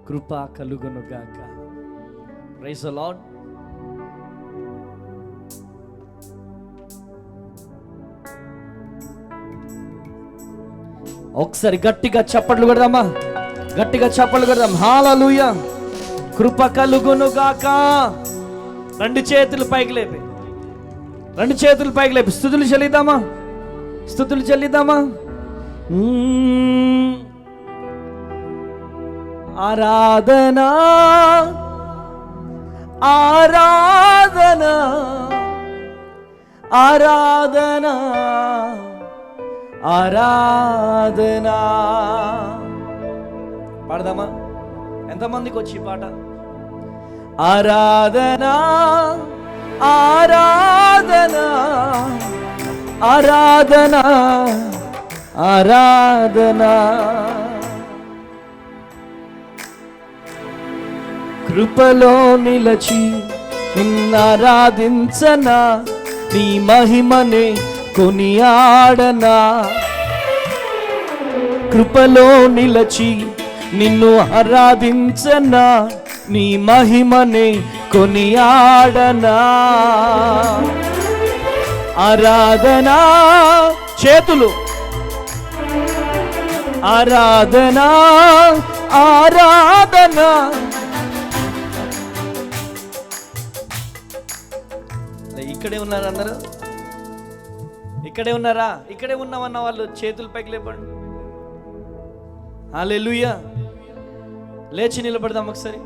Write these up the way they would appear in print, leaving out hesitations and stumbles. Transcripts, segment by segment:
కృప కలుగును గాక. Praise the Lord. ఒకసారి గట్టిగా చప్పట్లు కొడదామా, గట్టిగా చప్పట్లు కొడదాం. హల్లెలూయా. కృప కలుగును గాక. రెండు చేతులు పైకి లేపి, రెండు చేతులు పైకి లేపి స్తుతులు చెల్లిద్దామా, స్తుతులు చెల్లిద్దామా. ఆరాధనా ఆరాధనా ఆరాధనా ఆరాధనా. పాడదామా? ఎంతమందికి వచ్చి పాట? ఆరాధనా ఆరాధనా ఆరాధనా ఆరాధనా. కృపలో నిలచి నిన్నారాధించనా, నీ మహిమనే కొనియాడనా. కృపలో నిలచి నిన్ను ఆరాధించనా, నీ మహిమనే కొనియాడనా. ఆరాధనా చేతులు, ఆరాధనా ఆరాధనా. ఇక్కడే ఉన్నారు అందరూ? ఇక్కడే ఉన్నారా? ఇక్కడే ఉన్నామన్న వాళ్ళు చేతులు పైకి లేపండి. హల్లెలూయా. లేచి నిలబడదాం ఒకసారి.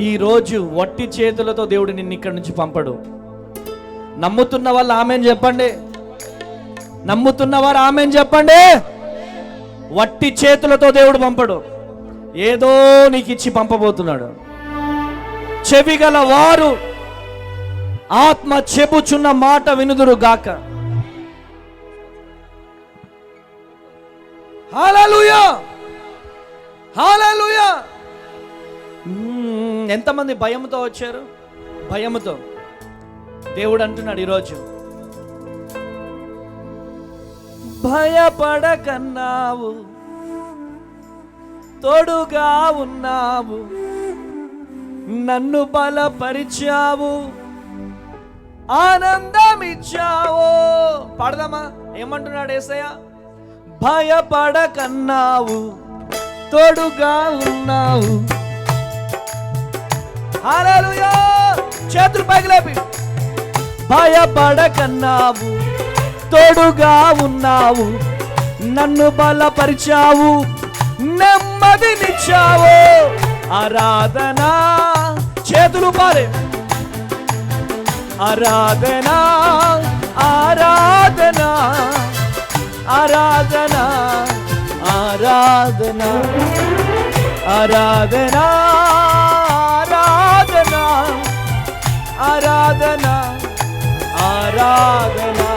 ఈరోజు వట్టి చేతులతో దేవుడు నిన్ను ఇక్కడి నుంచి పంపడు. నమ్ముతున్న వాళ్ళు ఆమెన్ చెప్పండి, నమ్ముతున్నవారు ఆమెన్ చెప్పండి. వట్టి చేతులతో దేవుడు పంపడు, ఏదో నీకు ఇచ్చి పంపబోతున్నాడు. చెవి గల వారు ఆత్మ చెప్పుచున్న మాట వినుదురు గాక. హల్లెలూయా, హల్లెలూయా. ఎంతమంది భయంతో వచ్చారు? భయంతో. దేవుడు అంటున్నాడు ఈరోజు, భయపడకన్నావు, తోడుగా ఉన్నావు, నన్ను బలపరిచావు, ఆనందమిచ్చావు. పాడదామా? ఏమంటున్నాడు యేసయ్య? భయపడకన్నావు, తోడుగా ఉన్నావు. హల్లెలూయా. చేతులు పైకి లేపి. భయపడకన్నావు, తోడుగా ఉన్నావు, నన్ను బలపరిచావు, నెమ్మదినిచ్చావు. ఆరాధనా చేతులు పారే. ఆరాధనా ఆరాధనా ఆరాధనా ఆరాధనా ఆరాధనా ఆరాధనా ఆరాధనా ఆరాధనా.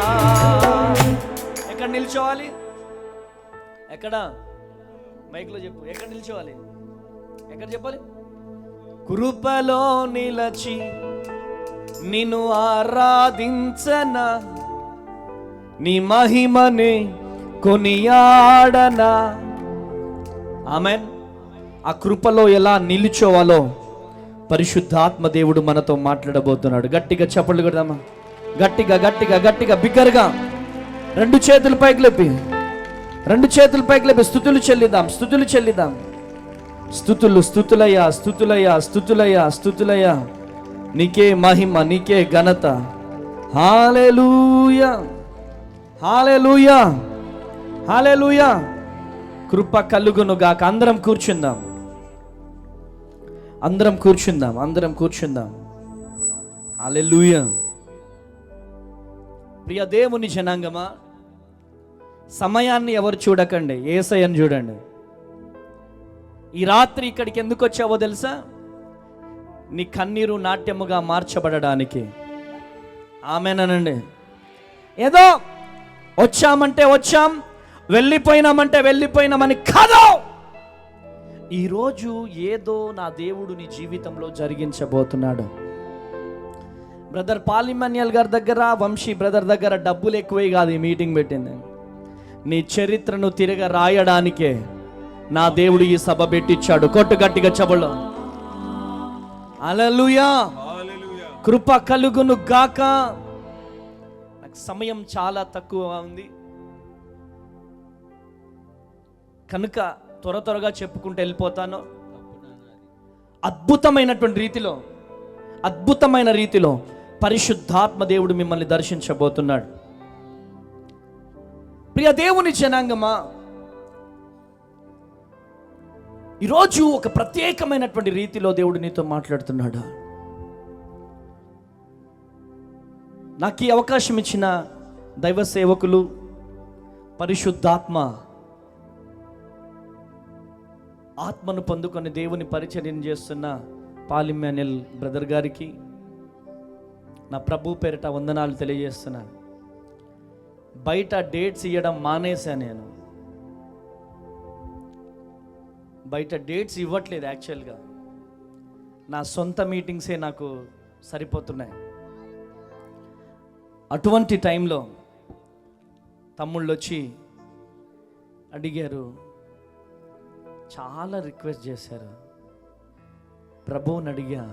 ఎక్కడ నిల్చోవాలి? ఎక్కడ? మైక్లో చెప్పు. ఎక్కడ నిల్చోవాలి? ఎక్కడ చెప్పాలి? కృపలో నిలచి నిన్ను ఆరాధించనా, నీ మహిమనే కొనియాడనా. ఆమెన్. ఆ కృపలో ఎలా నిలుచోవాలో పరిశుద్ధాత్మ దేవుడు మనతో మాట్లాడబోతున్నాడు. గట్టిగా చప్పట్లు కొడదామా? గట్టిగా గట్టిగా గట్టిగా బిగ్గరగా రెండు చేతులు పైకి లేపి, రెండు చేతులు పైకి లేపి స్తుతులు చెల్లిద్దాం, స్తుతులు చెల్లిద్దాం. స్తుతులు, స్తుతులయ్యా, స్తుతులయ్యా, స్తుతులయ్యా, స్తుతులయ్యా. నీకే మహిమ, నీకే ఘనత. హల్లెలూయా, హల్లెలూయా, హల్లెలూయా. కృప కలుగును గాక. అందరం కూర్చుందాం, అందరం కూర్చుందాం, అందరం కూర్చుందాం. హల్లెలూయా. ప్రియ దేవుని జనాంగమా, సమయాన్ని ఎవరు చూడకండి, యేసయ్యను చూడండి. ఈ రాత్రి ఇక్కడికి ఎందుకు వచ్చావో తెలుసా? నీ కన్నీరు నాట్యముగా మార్చబడడానికి. ఆమేనండి. ఏదో వచ్చామంటే వచ్చాం, వెళ్ళిపోయినామంటే వెళ్ళిపోయినామని కాదు. ఈరోజు ఏదో నా దేవుడు నీ జీవితంలో జరిగించబోతున్నాడు. బ్రదర్ పాలిమన్యల్ గారి దగ్గర, వంశీ బ్రదర్ దగ్గర డబ్బులు ఎక్కువే కాదు ఈ మీటింగ్ పెట్టింది. నీ చరిత్రను తిరగ రాయడానికే, నా దేవుడు ఈ సభ పెట్టించాడు. కొట్టు గట్టిగా చెబులు. హల్లెలూయా. కృప కలుగును గాక. నాకు సమయం చాలా తక్కువ ఉంది కనుక త్వరగా చెప్పుకుంటూ వెళ్ళిపోతాను. అద్భుతమైన రీతిలో పరిశుద్ధాత్మ దేవుడు మిమ్మల్ని దర్శించబోతున్నాడు. ప్రియ దేవుని జనాంగమా, ఈరోజు ఒక ప్రత్యేకమైనటువంటి రీతిలో దేవుడు నీతో మాట్లాడుతున్నాడు. నాకు ఈ అవకాశం ఇచ్చిన దైవ సేవకులు, పరిశుద్ధాత్మ ఆత్మను పొందుకొని దేవుని పరిచర్యం చేస్తున్న పాలిమ్యానిల్ బ్రదర్ గారికి నా ప్రభు పేరిట వందనాలు తెలియజేస్తున్నాను. బయట డేట్స్ ఇవ్వడం మానేశాను. నేను బయట డేట్స్ ఇవ్వట్లేదు. యాక్చువల్గా నా సొంత మీటింగ్సే నాకు సరిపోతున్నాయి. అటువంటి టైంలో తమ్ముళ్ళు వచ్చి అడిగారు, చాలా రిక్వెస్ట్ చేశారు. ప్రభువుని అడిగా,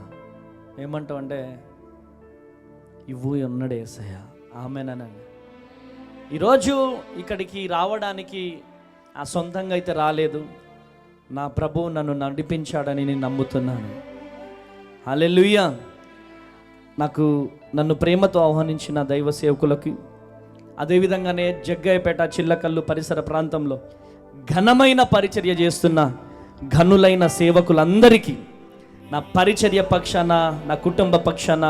ఏమంటావు అంటే, ఇవ్వు ఉన్నాడు యేసయ్య, ఆమేననండి. ఈరోజు ఇక్కడికి రావడానికి ఆ సొంతంగా అయితే రాలేదు, నా ప్రభువు నన్ను నడిపించాడని నేను నమ్ముతున్నాను. హల్లెలూయా. నన్ను ప్రేమతో ఆహ్వానించిన దైవ సేవకులకి, అదేవిధంగానే జగ్గయ్యపేట, చిల్లకల్లు పరిసర ప్రాంతంలో ఘనమైన పరిచర్య చేస్తున్న ఘనులైన సేవకులందరికీ నా పరిచర్య పక్షాన, నా కుటుంబ పక్షాన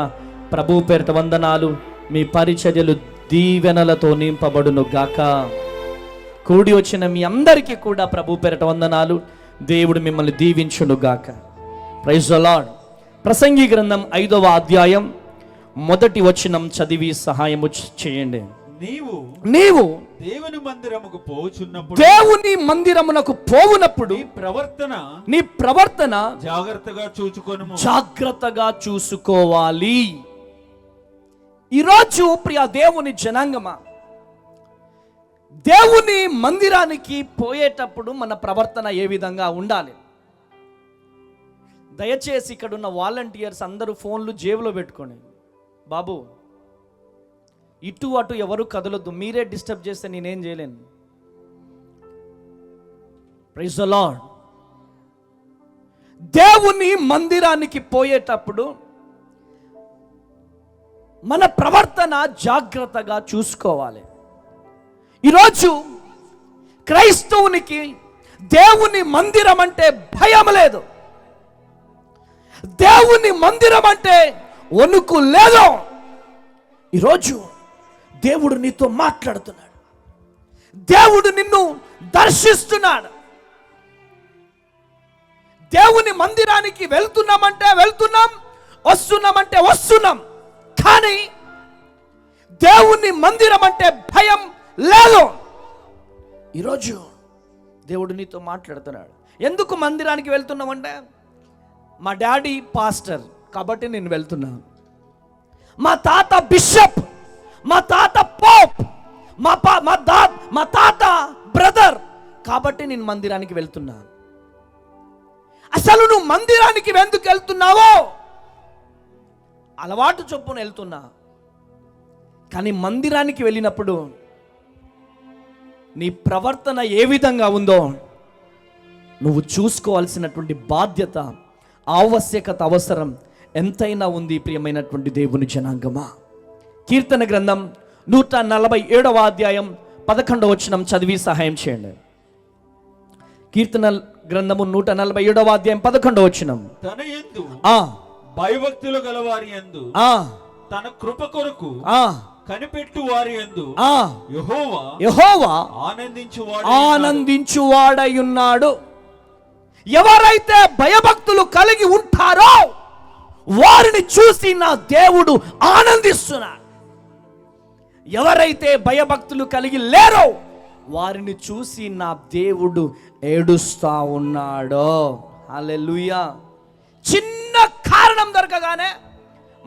ప్రభువు పేరిట వందనాలు. మీ పరిచర్యలు దీవెనలతో నింపబడును గాక. కూడి వచ్చిన మీ అందరికీ కూడా ప్రభు పేరిట వందనాలు. దేవుడు మిమ్మల్ని దీవించును గాక. Praise the Lord. ప్రసంగి గ్రంథం 5వ అధ్యాయం 1వ వచనం చదివి సహాయము చేయండి. నీవు దేవుని మందిరముకు పోవుచున్నప్పుడు, దేవుని మందిరమునకు పోవునప్పుడు నీ ప్రవర్తన జాగ్రత్తగా చూసుకోవాలి. ఈరోజు ప్రియ దేవుని జనాంగమా, దేవుని మందిరానికి పోయేటప్పుడు మన ప్రవర్తన ఏ విధంగా ఉండాలి? దయచేసి ఇక్కడ ఉన్న వాలంటీర్స్ అందరూ ఫోన్లు జేబులో పెట్టుకోండి. బాబు, ఇటు అటు ఎవరు కదలొద్దు. మీరే డిస్టర్బ్ చేస్తే నేనేం చేయలేను. Praise the Lord. దేవుని మందిరానికి పోయేటప్పుడు మన ప్రవర్తన జాగ్రత్తగా చూసుకోవాలి. ఈరోజు క్రైస్తవునికి దేవుని మందిరం అంటే భయం లేదు, దేవుని మందిరం అంటే వణుకు లేదు. ఈరోజు దేవుడు నీతో మాట్లాడుతున్నాడు, దేవుడు నిన్ను దర్శిస్తున్నాడు. దేవుని మందిరానికి వెళ్తున్నామంటే వెళ్తున్నాం, వస్తున్నామంటే వస్తున్నాం, కానీ దేవుని మందిరం అంటే భయం లేదు. ఈరోజు దేవుడు నీతో మాట్లాడుతున్నాడు. ఎందుకు మందిరానికి వెళ్తున్నామంటే, మా డాడీ పాస్టర్ కాబట్టి నేను వెళ్తున్నాను, మా తాత బిషప్, మా తాత పోప్, మా తాత బ్రదర్ కాబట్టి నేను మందిరానికి వెళ్తున్నాను. అసలు నువ్వు మందిరానికి ఎందుకు వెళ్తున్నావో? అలవాటు చొప్పున వెళ్తున్నా, కానీ మందిరానికి వెళ్ళినప్పుడు నీ ప్రవర్తన ఏ విధంగా ఉందో నువ్వు చూసుకోవాల్సినటువంటి బాధ్యత, ఆవశ్యకత, అవసరం ఎంతైనా ఉంది. ప్రియమైనటువంటి దేవుని జనాంగమా, కీర్తన గ్రంథం 147వ అధ్యాయం 11వ వచనం చదివి సహాయం చేయండి. కీర్తన గ్రంథము 147వ అధ్యాయం 11వ వచనం. తన యందు భయభక్తులు గలవారి యందు, తన కృప కొరకు కనిపెట్టు వారి యందు యెహోవా ఆనందించువాడై ఉన్నాడు. ఎవరైతే భయభక్తులు కలిగి ఉంటారో వారిని చూసి నా దేవుడు ఆనందిస్తున్నాడు. ఎవరైతే భయభక్తులు కలిగి లేరో వారిని చూసి నా దేవుడు ఏడుస్తా ఉన్నాడో. హల్లెలూయా. చిన్న కారణం దొరకగానే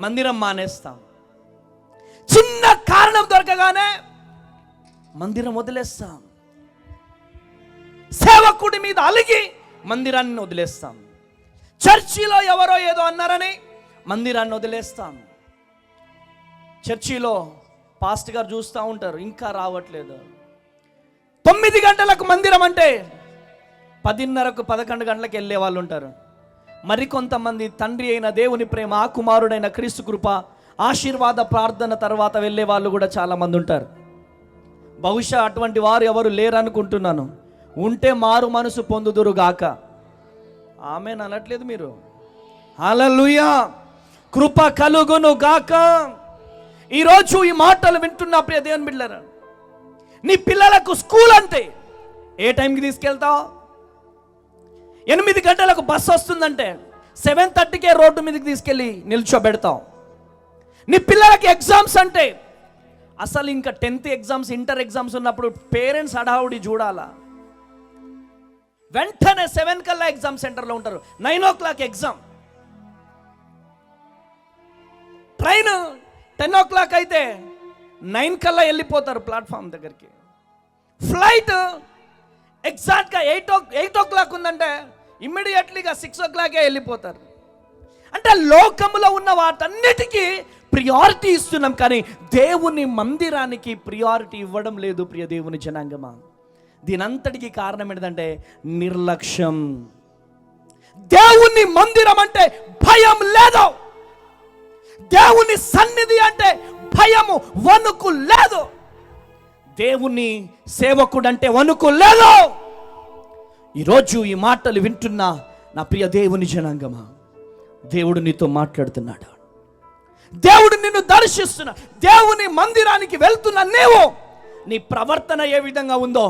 మందిరం మానేస్తాం, చిన్న కారణం దొరకగానే మందిరం వదిలేస్తాం. సేవకుడి మీద అలిగి మందిరాన్ని వదిలేస్తాం. చర్చిలో ఎవరో ఏదో అన్నారని మందిరాన్ని వదిలేస్తాం. చర్చిలో పాస్ట్ గారు చూస్తూ ఉంటారు, ఇంకా రావట్లేదు. 9 గంటలకు మందిరం అంటే 10:30కు 11 గంటలకు వెళ్ళే వాళ్ళు ఉంటారు. మరికొంతమంది తండ్రి అయిన దేవుని ప్రేమ, ఆ కుమారుడైన క్రీస్తు కృప, ఆశీర్వాద ప్రార్థన తర్వాత వెళ్ళే వాళ్ళు కూడా చాలామంది ఉంటారు. బహుశా అటువంటి వారు ఎవరు లేరనుకుంటున్నాను. ఉంటే మారు మనసు పొందుదురు గాక. ఆమేన్ అనట్లేదు మీరు? హల్లెలూయా, కృప కలుగును గాక. ఈరోజు ఈ మాటలు వింటున్న ప్రియ దేవుని బిడ్డలారా, నీ పిల్లలకు స్కూల్ అంటే ఏ టైంకి తీసుకెళ్తావు? 8 గంటలకు బస్సు వస్తుందంటే 7:30కే రోడ్డు మీదకి తీసుకెళ్ళి నిల్చోబెడతావు. నీ పిల్లలకి ఎగ్జామ్స్ అంటే అసలు ఇంకా 10th ఎగ్జామ్స్, ఇంటర్ ఎగ్జామ్స్ ఉన్నప్పుడు పేరెంట్స్ హడావుడి చూడాలా. వెంటనే 7 కల్లా ఎగ్జామ్ సెంటర్లో ఉంటారు. 9 o'clock ఎగ్జామ్. ట్రైన్ 10 o'clock అయితే 9 కల్లా వెళ్ళిపోతారు ప్లాట్ఫామ్ దగ్గరికి. ఫ్లైట్ ఎగ్జాక్ట్గా 8 o'clock ఉందంటే ఇమ్మీడియట్లీగా 6 o'clock వెళ్ళిపోతారు. అంటే లోకములో ఉన్న వాటన్నిటికీ ప్రియారిటీ ఇస్తున్నాం, కానీ దేవుని మందిరానికి ప్రియారిటీ ఇవ్వడం లేదు. ప్రియ దేవుని జనాంగమా, దీనంతటికి కారణం ఏంటంటే నిర్లక్ష్యం. దేవుని మందిరం అంటే భయం లేదు. దేవుని సన్నిధి అంటే భయము, వణుకు లేదు. దేవుని సేవకుడు అంటే వణుకు లేదు. ఈరోజు ఈ మాటలు వింటున్న నా ప్రియ దేవుని జనాంగమా, దేవుడు నీతో మాట్లాడుతున్నాడు. దేవుడు నిన్ను దర్శిస్తున్నా. దేవుని మందిరానికి వెళ్తున్నా నీవు, నీ ప్రవర్తన ఏ విధంగా ఉందో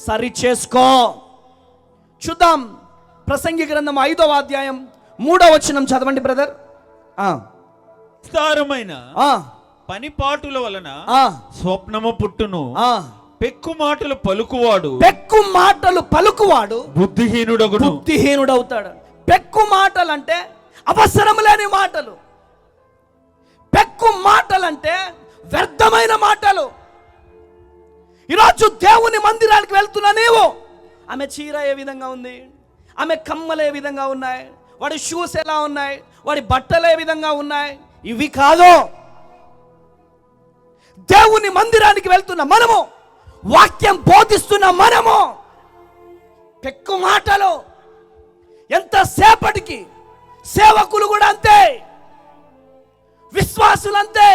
సరి చేసుకో. చూద్దాం, ప్రసంగి గ్రంథం 5వ అధ్యాయం 3వ వచనం చదవండి బ్రదర్. విస్తారమైన పనిపాటుల వలన స్వప్నము పుట్టును, పెక్కు మాటలు పలుకువాడు బుద్ధిహీనుడవుతాడు. పెక్కు మాటలు అంటే అవసరం లేని మాటలు. పెక్కు మాటలు అంటే వ్యర్థమైన మాటలు. ఈరోజు దేవుని మందిరానికి వెళ్తున్నా నీవు, ఆమె చీర ఏ విధంగా ఉంది, ఆమె కమ్మలు ఏ విధంగా ఉన్నాయి, వాడి షూస్ ఎలా ఉన్నాయి, వాడి బట్టలు ఏ విధంగా ఉన్నాయి, ఇవి కాదు. దేవుని మందిరానికి వెళ్తున్న మనము, వాక్యం బోధిస్తున్న మనము, పెక్కు మాటలు. ఎంతసేపటికి సేవకులు కూడా అంతే, విశ్వాసులు అంతే.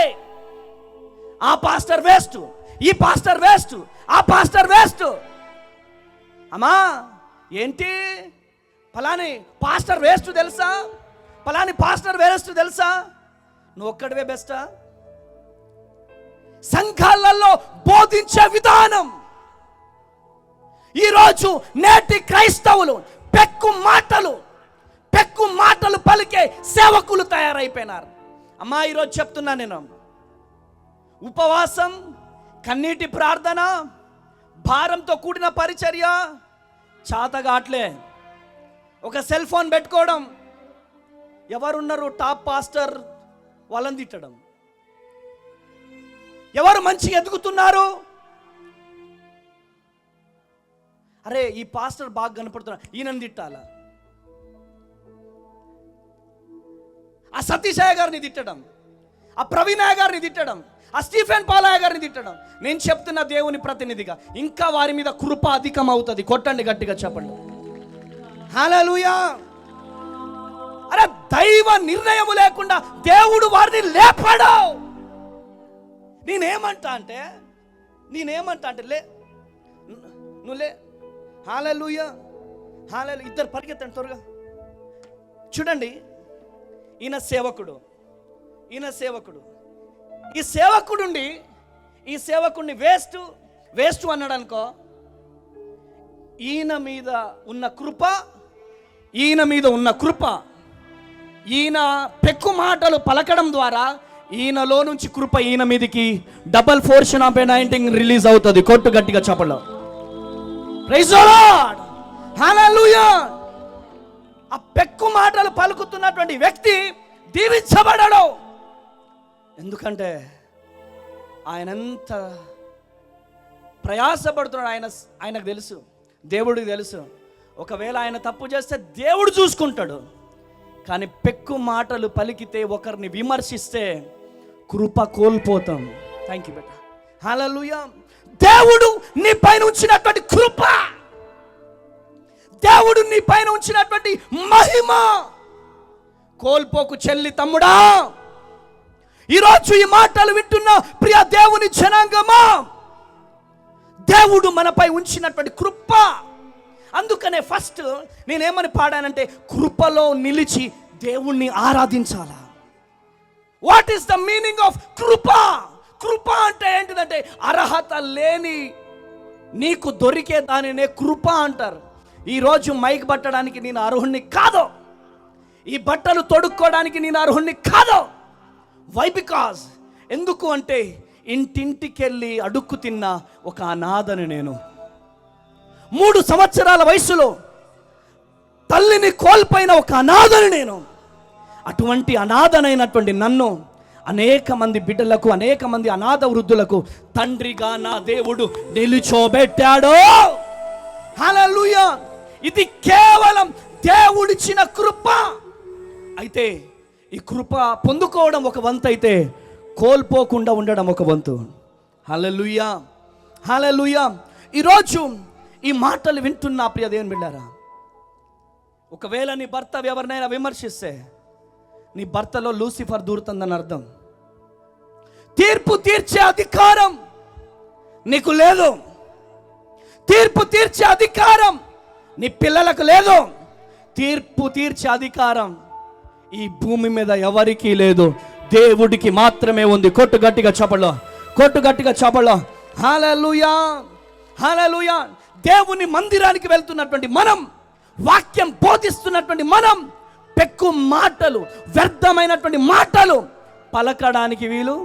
ఆ పాస్టర్ వేస్ట్, ఈ పాస్టర్ వేస్ట్, ఆ పాస్టర్ వేస్ట్. అమ్మా ఏంటి, ఫలాని పాస్టర్ వేస్ట్ తెలుసా, ఫలాని పాస్టర్ వేస్ట్ తెలుసా? నువ్వు ఒక్కడివే బెస్టా? సంఘాలలో బోధించే విధానం ఈరోజు నేటి క్రైస్తవులు పెక్కు మాటలు పలికే సేవకులు తయారైపోయినారు. అమ్మా ఈరోజు చెప్తున్నా నేను, ఉపవాసం, కన్నీటి ప్రార్థన, భారంతో కూడిన పరిచర్య చాతగాట్లే. ఒక సెల్ ఫోన్ పెట్టుకోవడం, ఎవరున్నారు టాప్ పాస్టర్ వాళ్ళని తిట్టడం, ఎవరు మంచిగా ఎదుగుతున్నారు, అరే ఈ పాస్టర్ బాగా కనపడుతున్నారు ఈయనని తిట్టాలా, ఆ సతీషయ్య గారిని తిట్టడం, ఆ ప్రవీణయ్య గారిని తిట్టడం, ఆ స్టీఫెన్ పాలయ్య గారిని తిట్టడం. నేను చెప్తున్న దేవుని ప్రతినిధిగా, ఇంకా వారి మీద కృప అధికం అవుతుంది. కొట్టండి గట్టిగా, చెప్పండి హల్లెలూయా. అరే దైవ నిర్ణయము లేకుండా దేవుడు వారిని లేపడు. నేనేమంటా అంటే లే, నువ్వు లే. హల్లెలూయా, హల్లెలూయా. ఇద్దరు పరిగెత్తండి త్వరగా. చూడండి, ఈయన సేవకుడు. ఈ సేవకుడుండి ఈ సేవకుడిని వేస్ట్ అన్నాడు అనుకో, ఈయన మీద ఉన్న కృప ఈయన పెక్కు మాటలు పలకడం ద్వారా ఈయనలో నుంచి కృప ఈయన మీదకి double portion of anointing release అవుతుంది. కొట్టు గట్టిగా చెప్పలో. ప్రైజ్ ది లార్డ్, హల్లెలూయా. ఆ పెక్కు మాటలు పలుకుతున్నటువంటి వ్యక్తి దీవించబడడు. ఎందుకంటే ఆయన ఎంత ప్రయాసపడుతున్నాడు ఆయనకు తెలుసు. దేవుడికి తెలుసు, ఒకవేళ ఆయన తప్పు చేస్తే దేవుడు చూసుకుంటాడు. కానీ పెక్కు మాటలు పలికితే, ఒకరిని విమర్శిస్తే కృప కోల్పోతాం. థ్యాంక్ యూ బేటా. హల్లెలూయా. దేవుడు నీ పైన ఉంచినటువంటి కృప, దేవుడు నీ పైన ఉంచినటువంటి మహిమ కోల్పోకు చెల్లి తమ్ముడా. ఈరోజు ఈ మాటలు వింటున్న ప్రియ దేవుని జనాంగమా, దేవుడు మనపై ఉంచినటువంటి కృప. అందుకనే ఫస్ట్ నేనేమని పాడానంటే, కృపలో నిలిచి దేవుణ్ణి ఆరాధించాలా. What is the meaning of కృప? కృప అంటే ఏంటిదంటే, అర్హత లేని నీకు దొరికే దానినే కృప అంటారు. ఈరోజు మైక్ పట్టడానికి నేను అర్హుణ్ణి కాదు, ఈ బట్టలు తొడుక్కోవడానికి నేను అర్హుణ్ణి కాదు. వై? బికాజ్ ఎందుకు అంటే, ఇంటింటికెళ్ళి అడుక్కు తిన్న ఒక అనాథని నేను. 3 సంవత్సరాల వయసులో తల్లిని కోల్పోయిన ఒక అనాథని నేను. అటువంటి అనాథనైనటువంటి నన్ను అనేక మంది బిడ్డలకు, అనేక మంది అనాథ వృద్ధులకు తండ్రిగా నా దేవుడు నిలుచోబెట్టాడు. హల్లెలూయా. ఇది కేవలం దేవుడిచ్చిన కృప. అయితే ఈ కృప పొందుకోవడం ఒక వంతు అయితే, కోల్పోకుండా ఉండడం ఒక వంతు. హల్లెలూయా, హల్లెలూయా. ఈరోజు ఈ మాటలు వింటున్న ప్రియ దేవుని బిడ్డారా, ఒకవేళ నీ భర్త ఎవరినైనా విమర్శిస్తే, నీ భర్తలో లూసిఫర్ దూరుతుందని అర్థం. తీర్పు తీర్చే అధికారం నీకు లేదు. తీర్పు తీర్చే అధికారం నీ పిల్లలకు లేదు. తీర్పు తీర్చే అధికారం ఈ భూమి మీద ఎవరికీ లేదు, దేవుడికి మాత్రమే ఉంది. కొట్టు గట్టిగా చపలో, కొట్టు గట్టిగా చపలో. హల్లెలూయా, హల్లెలూయా. దేవుని మందిరానికి వెళ్తున్నటువంటి మనం, వాక్యం బోధిస్తున్నటువంటి మనం, పెక్కు మాటలు, వ్యర్థమైనటువంటి మాటలు పలకడానికి వీలు.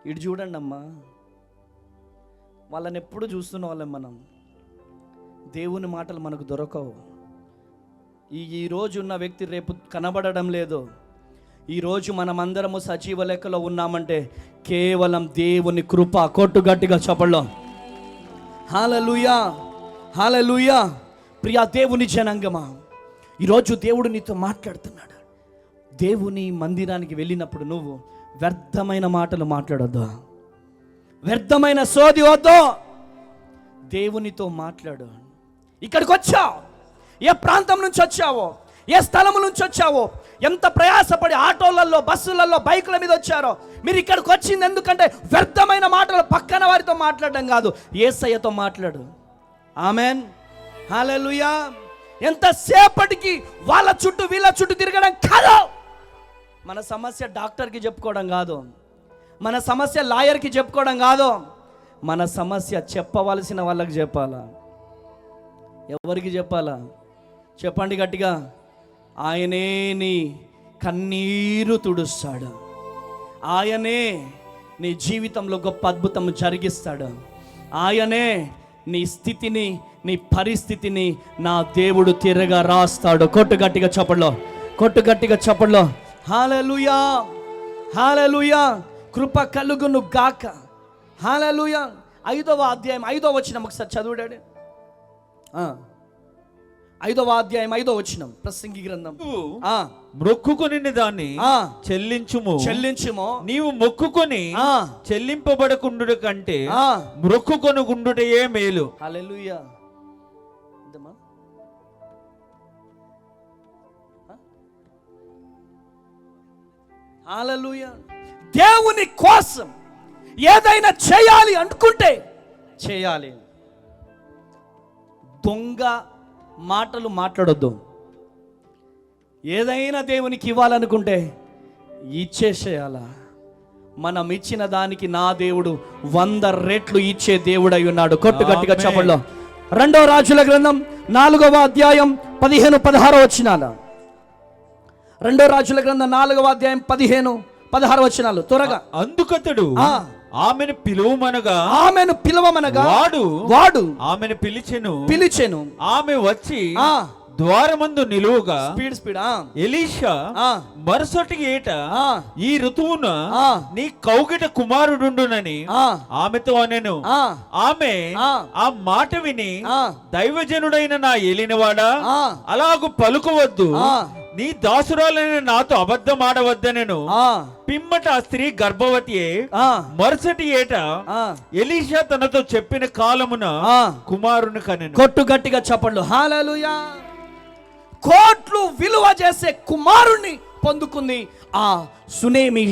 ఇటు చూడండి అమ్మా, వాళ్ళని ఎప్పుడు చూస్తున్న వాళ్ళం మనం. దేవుని మాటలు మనకు దొరకవు. ఈ రోజు ఉన్న వ్యక్తి రేపు కనబడడం లేదు. ఈరోజు మనమందరము సజీవ లెక్కలో ఉన్నామంటే కేవలం దేవుని కృప. కొట్టు గట్టిగా చపల్లో. హల్లెలూయా, హల్లెలూయా. ప్రియా దేవుని జనాంగమా, ఈరోజు దేవుడు నీతో మాట్లాడుతున్నాడు. దేవుని మందిరానికి వెళ్ళినప్పుడు నువ్వు వ్యర్థమైన మాటలు మాట్లాడొద్దు, వ్యర్థమైన సోది వద్దు. దేవునితో మాట్లాడు. ఇక్కడికి వచ్చావు, ఏ ప్రాంతం నుంచి వచ్చావో, ఏ స్థలం నుంచి వచ్చావో, ఎంత ప్రయాసపడి ఆటోలలో, బస్సులలో, బైకుల మీద వచ్చారో, మీరు ఇక్కడికి వచ్చింది ఎందుకంటే వ్యర్థమైన మాటలు పక్కన వారితో మాట్లాడడం కాదు, యేసయ్యతో మాట్లాడు. ఆమెన్, హల్లెలూయా. ఎంతసేపటికి వాళ్ళ చుట్టూ వీళ్ళ చుట్టూ తిరగడం కాదు. మన సమస్య డాక్టర్కి చెప్పుకోవడం కాదు, మన సమస్య లాయర్కి చెప్పుకోవడం కాదు, మన సమస్య చెప్పవలసిన వాళ్ళకి చెప్పాలా. ఎవరికి చెప్పాలా? చెప్పండి గట్టిగా. ఆయనే నీ కన్నీరు తుడుస్తాడు, ఆయనే నీ జీవితంలో గొప్ప అద్భుతం జరిగిస్తాడు, ఆయనే నీ స్థితిని, నీ పరిస్థితిని నా దేవుడు తిరగా రాస్తాడు. కొట్టు గట్టిగా చప్పట్లో, కొట్టు గట్టిగా చప్పట్లో. హల్లెలూయా, హల్లెలూయా. కృప కలుగును గాక. హల్లెలూయా. 5వ అధ్యాయం 5వ వచనం ఒకసారి చదువుడాడు. 5వ అధ్యాయం 5వ వచనం, ప్రసంగి గ్రంథం. మొక్కుకొని దాన్ని చెల్లించుము, చెల్లించుము. నీవు మొక్కుకొని చెల్లింపబడకుండు కంటే మొక్కుకొని గుండుటయే మేలు. హల్లెలూయా. హల్లెలూయా. దేవుని కోసం ఏదైనా చేయాలి అనుకుంటే చేయాలి. దొంగ మాటలు మాట్లాడొద్దు. ఏదైనా దేవునికి ఇవ్వాలనుకుంటే ఇచ్చేసేయాలా. మనం ఇచ్చిన దానికి నా దేవుడు 100 రెట్లు ఇచ్చే దేవుడై ఉన్నాడు. కొట్టు గట్టిగా చప్పట్లో. 2వ రాజుల గ్రంథం 4వ అధ్యాయం 15-16 వచనాలు. 2వ రాజుల గ్రంథం 4వ అధ్యాయం 15-16 వచనాలు త్వరగా. అందుకతడు ఆమెను పిలువమనగా, ఆమెను పిలువమనగా వాడు ఆమెను పిలిచెను. ఆమె వచ్చి ద్వారమందు నిలువుగా స్పీడ్ ఎలీషా ఆ. మరుసటి ఏట ఆ. ఈ ఋతువున ఆ. నీ కౌగిట కుమారుడుండునని ఆ. ఆమెతో అనెను. ఆ. ఆమె ఆ. ఆ మాట విని ఆ. దైవజనుడైన నా ఏలినవాడా, ఆ. అలాగు పలుకవద్దు, ఆ. నీ దాసురాలైన నాతో అబద్ధమాడవద్దనెను. ఆ. పిమ్మట ఆ స్త్రీ గర్భవతియే. ఆ. మరుసటి ఏట ఆ. ఎలీషా తనతో చెప్పిన కాలమున ఆ. కుమారుని కనెను. కొట్టు గట్టిగా చప్పట్లు. హల్లెలూయా. కోట్లు విలువ చేసే కుమారుణ్ణి పొందుకుంది ఆ సునేమి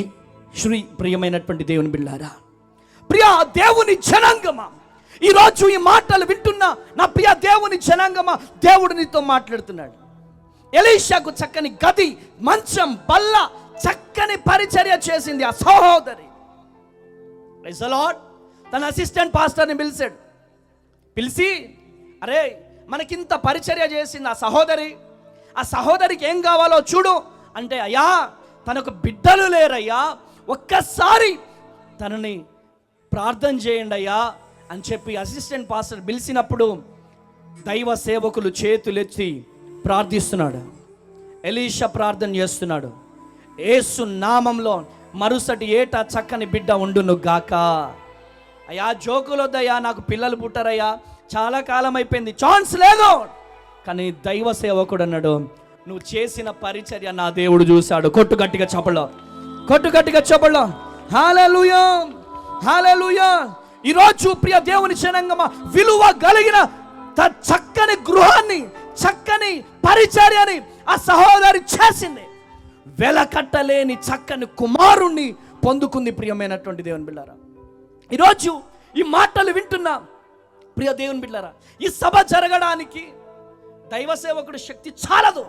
శ్రీ. ప్రియమైనటువంటి దేవుని బిడ్డారా, ప్రియ దేవుని జనాంగమా, ఈరోజు ఈ మాటలు వింటున్నా నా ప్రియ దేవుని జనాంగమా, దేవుడు నీతో మాట్లాడుతున్నాడు. ఎలీషాకు చక్కని గది, మంచం, బల్ల, చక్కని పరిచర్య చేసింది ఆ సహోదరి. Praise the Lord. తన అసిస్టెంట్ పాస్టర్ని పిలిచి, అరే మనకింత పరిచర్య చేసింది ఆ సహోదరి, ఆ సహోదరికి ఏం కావాలో చూడు అంటే, అయ్యా తనకు బిడ్డలు లేరయ్యా, ఒక్కసారి తనని ప్రార్థన చేయండి అయ్యా అని చెప్పి అసిస్టెంట్ పాస్టర్ పిలిచినప్పుడు దైవ సేవకులు చేతులెత్తి ప్రార్థిస్తున్నాడు. ఎలీషా ప్రార్థన చేస్తున్నాడు. యేసు నామంలో మరుసటి ఏట చక్కని బిడ్డ ఉండును గాక. అయ్యా జోకులొద్దయ్యా, నాకు పిల్లలు పుట్టారయ్యా, చాలా కాలం అయిపోయింది, ఛాన్స్ లేదు. కానీ దైవ సేవకుడు అన్నాడు, నువ్వు చేసిన పరిచర్య నా దేవుడు చూశాడు. కొట్టు గట్టిగా చప్పలో, కొట్టు గట్టిగా చప్పలో. హల్లెలూయా, హల్లెలూయా. ఈరోజు ప్రియ దేవుని జనాంగమా, విలువ కలిగిన చక్కని గృహాన్ని, చక్కని పరిచర్యని ఆ సహోదరి చేసింది. వెలకట్టలేని చక్కని కుమారుణ్ణి పొందుకుంది. ప్రియమైనటువంటి దేవుని బిడ్డారా, ఈరోజు ఈ మాటలు వింటున్నా ప్రియ దేవుని బిడ్డారా, ఈ సభ జరగడానికి దైవ సేవకుడు శక్తి చాలదు.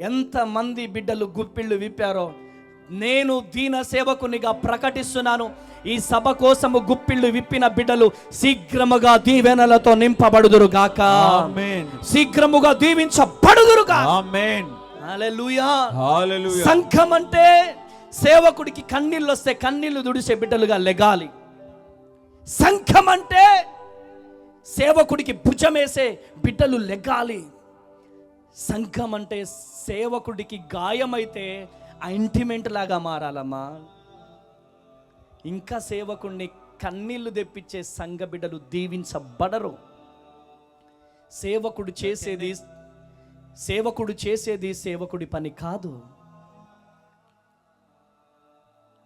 ఎంతమంది బిడ్డలు గుప్పిళ్ళు విప్పారో నేను దీన సేవకునిగా ప్రకటిస్తున్నాను. ఈ సభ కోసము గుప్పిళ్ళు విప్పిన బిడ్డలు శీఘ్రముగా దీవెనలతో నింపబడుదురు గాక. ఆమేన్. శీఘ్రముగా దీవించబడుదురు గాక. ఆమేన్. హల్లెలూయా. హల్లెలూయా. సంఘం అంటే సేవకుడికి కన్నీళ్ళు వస్తే కన్నీళ్లు దుడిసే బిడ్డలుగా లెగాలి. సంఘం అంటే సేవకుడికి భుజమేసే బిడ్డలు లెగాలి. సంఘం అంటే సేవకుడికి గాయమైతే ఇంటిమెంట్ లాగా మారాలమ్మా. ఇంకా సేవకుడిని కన్నీళ్లు తెప్పించే సంఘ బిడ్డలు దీవించబడరు. సేవకుడు చేసేది సేవకుడి పని కాదు,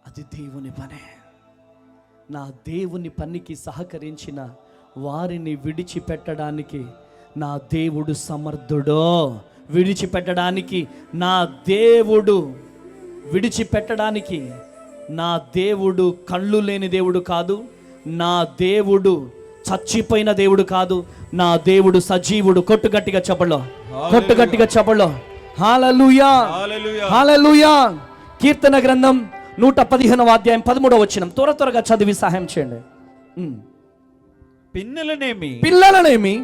అది దేవుని పనే. నా దేవుని పనికి సహకరించిన వారిని విడిచిపెట్టడానికి నా దేవుడు సమర్థుడో. విడిచిపెట్టడానికి నా దేవుడు నా దేవుడు కళ్ళు లేని దేవుడు కాదు. నా దేవుడు చచ్చిపోయిన దేవుడు కాదు. నా దేవుడు సజీవుడు. కొట్టు గట్టిగా చెప్పలో, కొట్టు గట్టిగా చెప్పలో. హల్లెలూయా, హల్లెలూయా. కీర్తన గ్రంథం 115వ అధ్యాయం 13వ వచనం త్వరగా చదివి సహాయం చేయండి. పిన్నలనేమి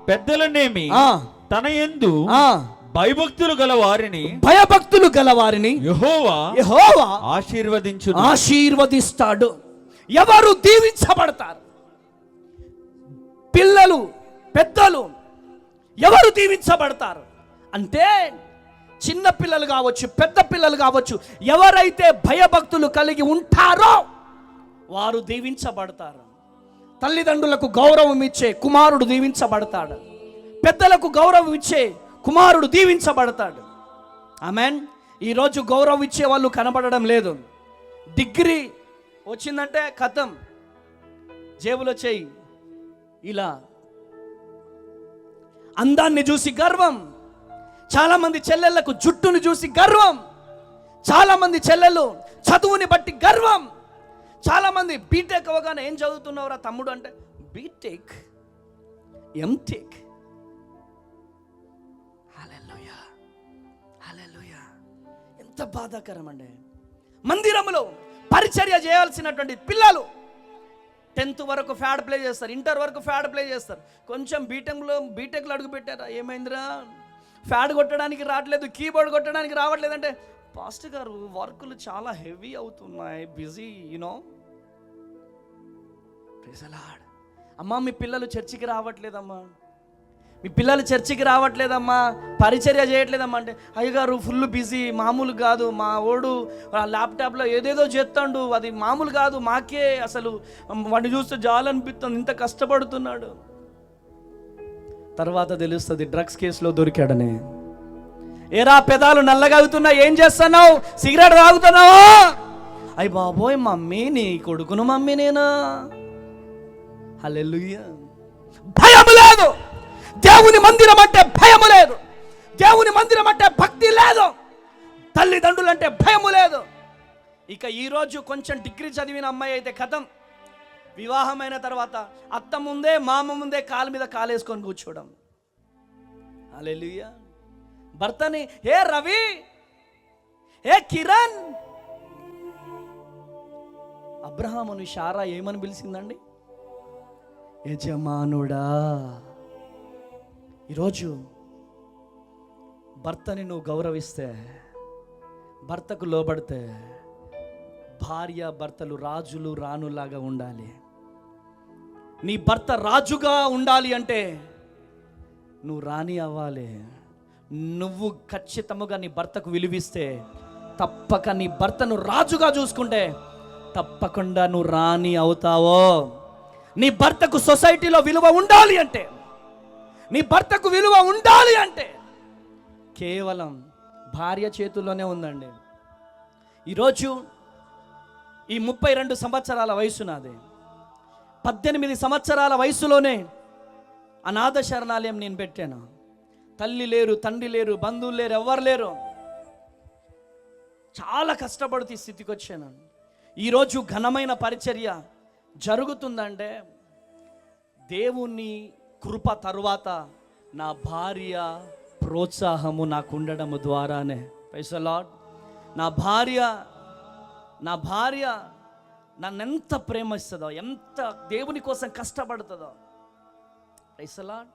పెద్దలనేమి తన యందు భయభక్తులు గల వారిని యెహోవా ఆశీర్వదిస్తాడు. ఎవరు దీవించబడతారు? పిల్లలు, పెద్దలు ఎవరు దీవించబడతారు అంటే, చిన్న పిల్లలు కావచ్చు, పెద్ద పిల్లలు కావచ్చు, ఎవరైతే భయభక్తులు కలిగి ఉంటారో వారు దీవించబడతారు. తల్లిదండ్రులకు గౌరవం ఇచ్చే కుమారుడు దీవించబడతాడు. పెద్దలకు గౌరవం ఇచ్చే కుమారుడు దీవించబడతాడు. ఆమెన్. ఈరోజు గౌరవం ఇచ్చే వాళ్ళు కనబడడం లేదు. డిగ్రీ వచ్చిందంటే కథం, జేబులో చేయి ఇలా. అందాన్ని చూసి గర్వం. చాలా మంది చెల్లెళ్లకు జుట్టును చూసి గర్వం. చాలా మంది చెల్లెళ్ళు చదువుని బట్టి గర్వం. చాలా మంది బీటెక్ అవగానే ఏం చదువుతున్నావురా తమ్ముడు అంటే బీటెక్, ఎంటెక్. హల్లెలూయా, హల్లెలూయా. ఎంత బాధాకరం అండి. మందిరంలో పరిచర్య చేయాల్సినటువంటి పిల్లలు 10th వరకు ఫ్యాడ్ ప్లే చేస్తారు, ఇంటర్ వరకు ఫ్యాడ్ ప్లే చేస్తారు. కొంచెం బీటెక్లో అడుగు పెట్టారా, ఏమైందిరా ఫ్యాడ్ కొట్టడానికి రావట్లేదు, కీబోర్డ్ కొట్టడానికి రావట్లేదంటే, పాస్టర్ గారు వర్కులు చాలా హెవీ అవుతున్నాయి, busy you know. Praise the Lord. అమ్మా మీ పిల్లలు చర్చికి రావట్లేదమ్మా, మీ పిల్లలు చర్చికి రావట్లేదమ్మా, పరిచర్య చేయట్లేదమ్మా అంటే, అయ్యగారు ఫుల్ బిజీ, మామూలు కాదు, మా ఓడు ల్యాప్టాప్లో ఏదేదో చేస్తాడు, అది మామూలు కాదు, మాకే అసలు వాడిని చూస్తే జాలనిపిస్తుంది, ఇంత కష్టపడుతున్నాడు. తర్వాత తెలుస్తుంది డ్రగ్స్ కేసులో దొరికాడని. ఏరా పెదాలు నల్లగా అవుతున్నా, ఏం చేస్తున్నావు? సిగరెట్ తాగుతున్నావా? అయ్య బాబోయ్ మమ్మీ, నీ కొడుకును మమ్మీ నేనా? హల్లెలూయా. భయం లేదు. దేవుని మందిరం అంటే భయము లేదు. దేవుని మందిరం అంటే భక్తి లేదు. తల్లిదండ్రులు అంటే భయము లేదు. ఇక ఈరోజు కొంచెం డిగ్రీ చదివిన అమ్మాయి అయితే కథం, వివాహమైన తర్వాత అత్త ముందే మామ ముందే కాలు మీద కాలేసుకొని కూర్చోవడం. హల్లెలూయా. భర్తని ఏ రవి, ఏ కిరణ్. అబ్రహాముని శారా ఏమని పిలిచిందండి? యజమానుడా. ఈరోజు భర్తని నువ్వు గౌరవిస్తే, భర్తకు లోబడితే, భార్య భర్తలు రాజులు రాణులాగా ఉండాలి. నీ భర్త రాజుగా ఉండాలి అంటే నువ్వు రాణి అవ్వాలి. నువ్వు ఖచ్చితంగా నీ భర్తకు విలువిస్తే, తప్పక నీ భర్తను రాజుగా చూసుకుంటే తప్పకుండా నువ్వు రాణి అవుతావో. నీ భర్తకు సొసైటీలో విలువ ఉండాలి అంటే, నీ భర్తకు విలువ ఉండాలి అంటే కేవలం భార్య చేతుల్లోనే ఉందండి. ఈరోజు ఈ 32 సంవత్సరాల వయసు నాది. 18 సంవత్సరాల వయసులోనే అనాథ శరణాలయం నేను పెట్టాను. తల్లి లేరు, తండ్రి లేరు, బంధువులు లేరు, ఎవ్వరు లేరు. చాలా కష్టపడుతూ ఈ స్థితికి వచ్చాను. ఈరోజు ఘనమైన పరిచర్య జరుగుతుందంటే దేవుని కృప తరువాత నా భార్య ప్రోత్సాహము నాకు ఉండడము ద్వారానే. Praise the Lord. నా భార్య నన్నెంత ప్రేమిస్తుందో, ఎంత దేవుని కోసం కష్టపడుతుందో. Praise the Lord.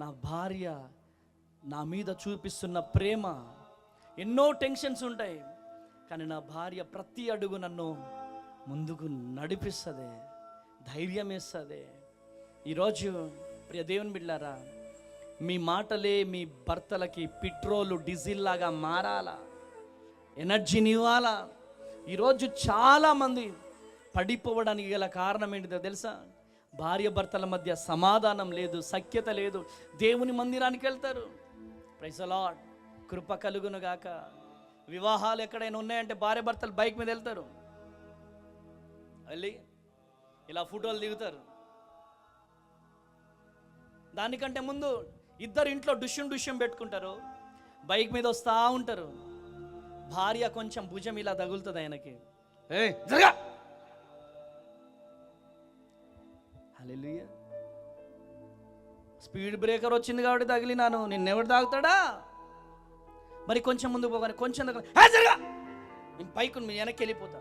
నా భార్య నా మీద చూపిస్తున్న ప్రేమ, ఎన్నో టెన్షన్స్ ఉంటాయి, కానీ నా భార్య ప్రతి అడుగు నన్ను ముందుకు నడిపిస్తుంది, ధైర్యం ఇస్తుంది. ఈరోజు ప్రియ దేవుని బిడ్డలారా, మీ మాటలే మీ భర్తలకి పెట్రోలు డీజిల్ లాగా మారాలా, ఎనర్జీని ఇవ్వాలా. ఈరోజు చాలామంది పడిపోవడానికి గల కారణం ఏంటిదో తెలుసా? భార్య భర్తల మధ్య సమాధానం లేదు, సఖ్యత లేదు. దేవుని మందిరానికి వెళ్తారు. Praise the lord. కృప కలుగును గాక. వివాహాలు ఎక్కడైనా ఉన్నాయంటే భార్య భర్తలు బైక్ మీద వెళ్తారు, వెళ్ళి ఇలా ఫోటోలు దిగుతారు. దానికంటే ముందు ఇద్దరు ఇంట్లో డుష్యం పెట్టుకుంటారు, బైక్ మీద వస్తూ ఉంటారు. భార్య కొంచెం భుజం ఇలా తగులుతుంది ఆయనకి, జరగా. హల్లెలూయా. స్పీడ్ బ్రేకర్ వచ్చింది కాబట్టి తగిలినాను, నిన్నెవడు తాగుతాడా? మరి కొంచెం ముందు పోగానే కొంచెం జరగా, నేను పైకి వెనక్కి వెళ్ళిపోతా.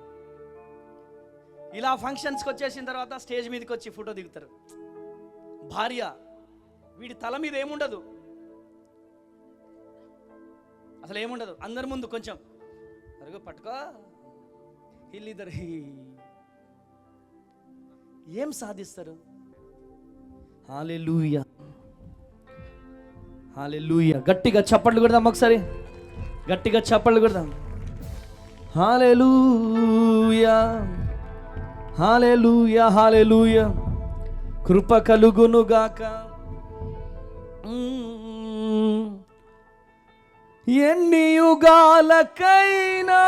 ఇలా ఫంక్షన్స్కి వచ్చేసిన తర్వాత స్టేజ్ మీదకి వచ్చి ఫోటో దిగుతారు. భార్య వీడి తల మీద ఏముండదు, అసలు ఏముండదు. అందరి ముందు కొంచెం అరుగు పట్టుకో, వీళ్ళిద్దరు ఏం సాధిస్తారు? హల్లెలూయా, హల్లెలూయా. గట్టిగా చప్పట్లు కొడదాం ఒకసారి, గట్టిగా చప్పట్లు కొడదాం. హల్లెలూయా, హల్లెలూయా, హల్లెలూయా. కృప కలుగును గాక. ఎన్ని యుగాలకైనా,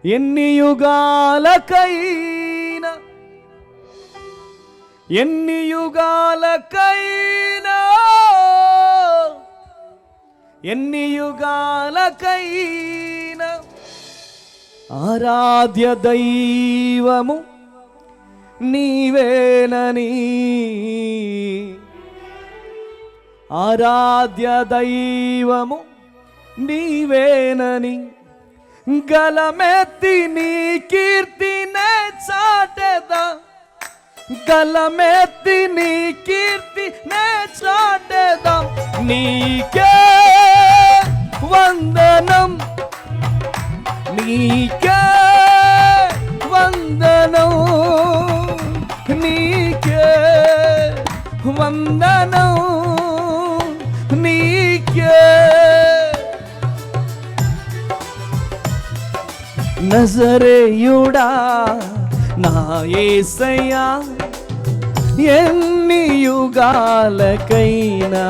ఎన్ని యుగాలకైనా, ఎన్ని యుగాలకైనా, ఎన్ని యుగాలకైనా ఆరాధ్య దైవము నీవేనని, ఆరాధ్య దైవము నీవేనని గలమెత్తి నీ కీర్తినే చాటెదా, గలమెత్తి నీ కీర్తినే చాటెదా. నీకే వందనం, నీకే వందనం, నీకే వందనం. వందనం నీకే. నజరేయుడా నా యేసయ్యా, ఎన్ని యుగాలకైనా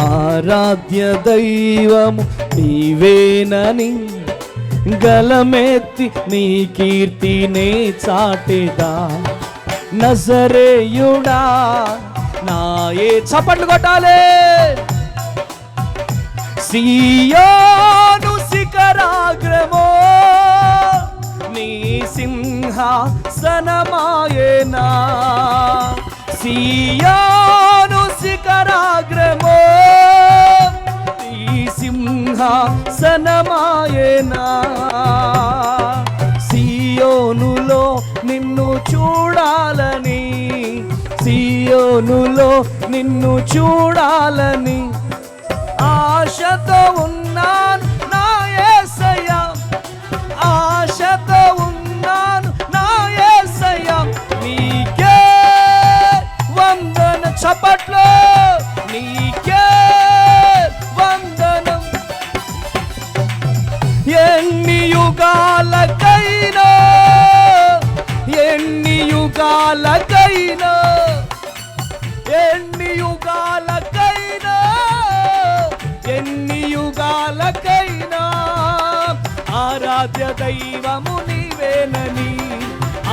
ఆరాధ్య దైవము నీవేనని గలమెత్తి నీ కీర్తినే చాటెదా. నజరేయుడా నా చప్పట్లు కొట్టాలే. సియోను శిఖరాగ్రమో నీ సింహాసనమాయేనా. సియోను శిఖరాగ్రమో నీ సింహాసనమాయేనా. సియోనులో నిన్ను చూడాలని, సియోనులో నిన్ను చూడాలని ఆశతో ఉన్నాను నా యేసయ్యా, ఆశతో ఉన్నాను నా యేసయ్యా. నీకే వందన చప్పట్లు, నీకే వందనం. ఎన్ని యుగాలకైనా, ఎన్ని యుగాలకైనా, ఎన్ని యుగాలకైనా, ఎన్ని యుగాలకైనా ఆరాధ్య దైవము నీవేనని,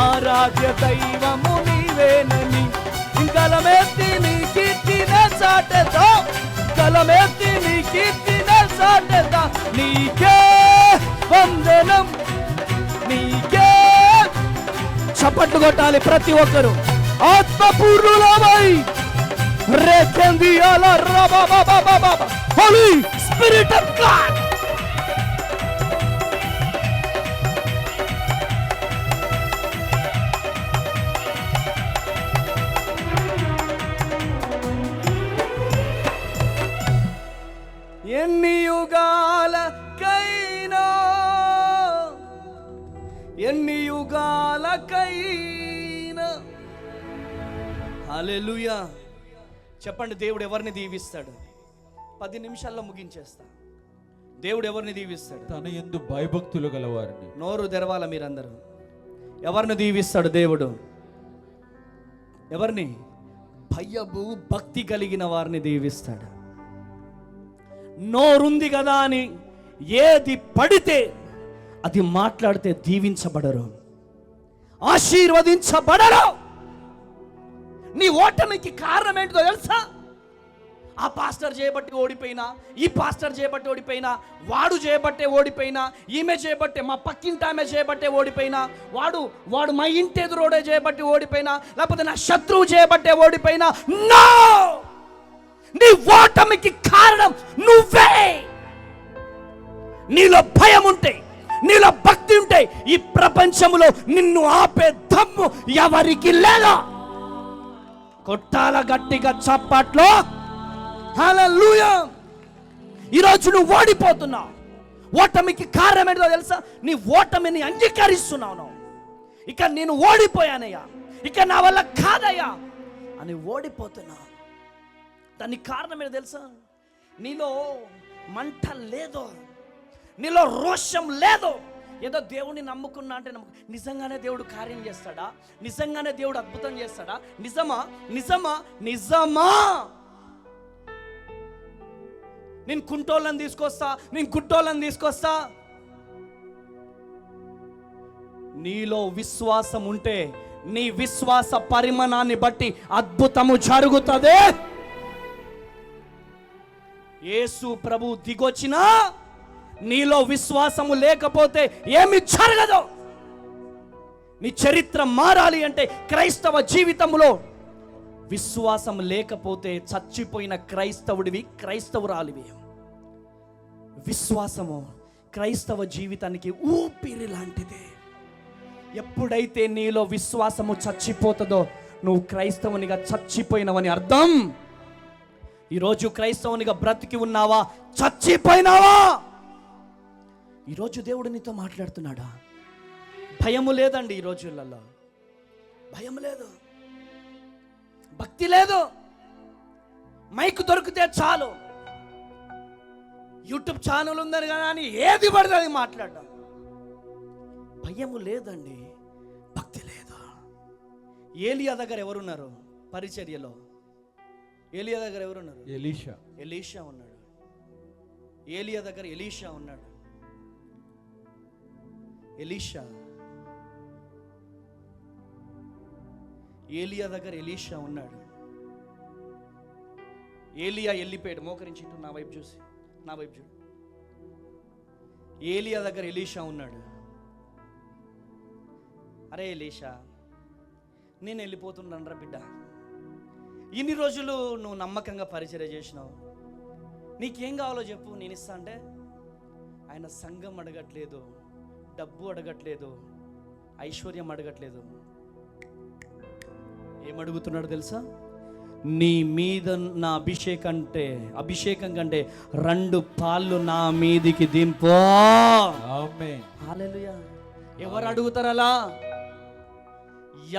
ఆరాధ్య దైవము నీవేనని. గలమెత్తి నీ కీర్తినే చాటెదా, గలమెత్తి నీ కీర్తినే చాటెదా. నీకే వందనం, నీకే. చప్పట్లు కొట్టాలి ప్రతి ఒక్కరు ఆత్మపూర్ణులమై. రేకెందియాల రబబబబబ, హోలీ స్పిరిట్ ఆఫ్ గాడ్. ఎన్ని యుగాలకైనా, ఎన్ని యుగాలకైనా. హల్లెలూయా. చెప్పండి, దేవుడు ఎవరిని దీవిస్తాడు? 10 నిమిషాల్లో ముగించేస్తా. దేవుడు ఎవరిని దీవిస్తాడు? తన యందు భయభక్తులు గలవారిని. నోరు తెరవాల మీరందరూ. ఎవరిని దీవిస్తాడు దేవుడు? ఎవరిని? భయము భక్తి కలిగిన వారిని దీవిస్తాడు. నోరుంది కదా అని ఏది పడితే అది మాట్లాడితే దీవించబడరు, ఆశీర్వదించబడరు. నీ ఓటమికి కారణం ఏంటో తెలుసా? ఆ పాస్టర్ చేయబట్టి ఓడిపోయినా, ఈ పాస్టర్ చేయబట్టి ఓడిపోయినా, వాడు చేయబట్టే ఓడిపోయినా, ఈమె చేయబట్టే, మా పక్కింటి ఆమె చేయబట్టే ఓడిపోయినా, వాడు మా ఇంటి ఎదురోడే చేయబట్టి ఓడిపోయినా, లేకపోతే నా శత్రువు చేయబట్టే ఓడిపోయినా. నో, నీ ఓటమికి కారణం నువ్వే. నీలో భయం ఉంటే, నీలో భక్తి ఉంటే ఈ ప్రపంచంలో నిన్ను ఆపే దమ్ము ఎవరికి లేదు. కొట్టాల గట్టిగా చప్పట్లో. హల్లెలూయా. ఈరోజు నువ్వు ఓడిపోతున్నావు. ఓటమికి కారణం ఏంటో తెలుసా? నీ ఓటమిని అంగీకరిస్తున్నావు. ఇక నేను ఓడిపోయానయ్యా, ఇక నా వల్ల కాదయ్యా అని ఓడిపోతున్నావు. దానికి కారణం ఏంటో తెలుసా? నీలో మంట లేదు, నీలో రోషం లేదు. ఏదో దేవుడిని నమ్ముకున్నా అంటే నిజంగానే దేవుడు కార్యం చేస్తాడా? నిజంగానే దేవుడు అద్భుతం చేస్తాడా? నిజమా? నిజమా? నిజమా? నేను కుంటోళ్ళని తీసుకొస్తా, నేను గుట్టోళ్ళని తీసుకొస్తా. నీలో విశ్వాసం ఉంటే నీ విశ్వాస పరిమాణాన్ని బట్టి అద్భుతము జరుగుతుంది. యేసు ప్రభు దిగొచ్చినా నీలో విశ్వాసము లేకపోతే ఏమి జరగదు. నీ చరిత్ర మారాలి అంటే క్రైస్తవ జీవితంలో విశ్వాసం లేకపోతే చచ్చిపోయిన క్రైస్తవుడివి, క్రైస్తవురాలివి. విశ్వాసము క్రైస్తవ జీవితానికి ఊపిరి లాంటిది. ఎప్పుడైతే నీలో విశ్వాసము చచ్చిపోతుందో నువ్వు క్రైస్తవునిగా చచ్చిపోయినవని అర్థం. ఈరోజు క్రైస్తవునిగా బ్రతికి ఉన్నావా, చచ్చిపోయినావా? ఈరోజు దేవుడు నీతో మాట్లాడుతున్నాడా? భయము లేదండి ఈ రోజులలో, భయం లేదు. భక్తి లేదు. మైక్ దొరికితే చాలు, యూట్యూబ్ ఛానల్ ఉందని కానీ ఏది పడితే అది మాట్లాడడం. భయము లేదండి, భక్తి లేదు. ఏలియా దగ్గర ఎవరున్నారు పరిచర్యలో? ఏలియా దగ్గర ఎవరున్నారు? ఎలీషా ఉన్నాడు. ఏలియా దగ్గర ఎలీషా ఉన్నాడు. ఏలియా దగ్గర ఎలీషా ఉన్నాడు. ఏలియా వెళ్ళిపోయాడు. మోకరించి నా వైపు చూసి, నా వైపు చూడు. ఏలియా దగ్గర ఎలీషా ఉన్నాడు. అరే ఎలీషా, నేను వెళ్ళిపోతున్నానరా బిడ్డ, ఇన్ని రోజులు నువ్వు నమ్మకంగా పరిచర్య చేసినావు, నీకేం కావాలో చెప్పు, నేను ఇస్తా అంటే ఆయన సంఘం అడగట్లేదు, డబ్బు అడగట్లేదు, ఐశ్వర్యం అడగట్లేదు. ఏమడుగుతున్నాడు తెలుసా? నీ మీద నా అభిషేకం కంటే 2 పాళ్ళు నా మీదికి దింపు. హల్లెలూయా. ఎవరు అడుగుతారు అలా?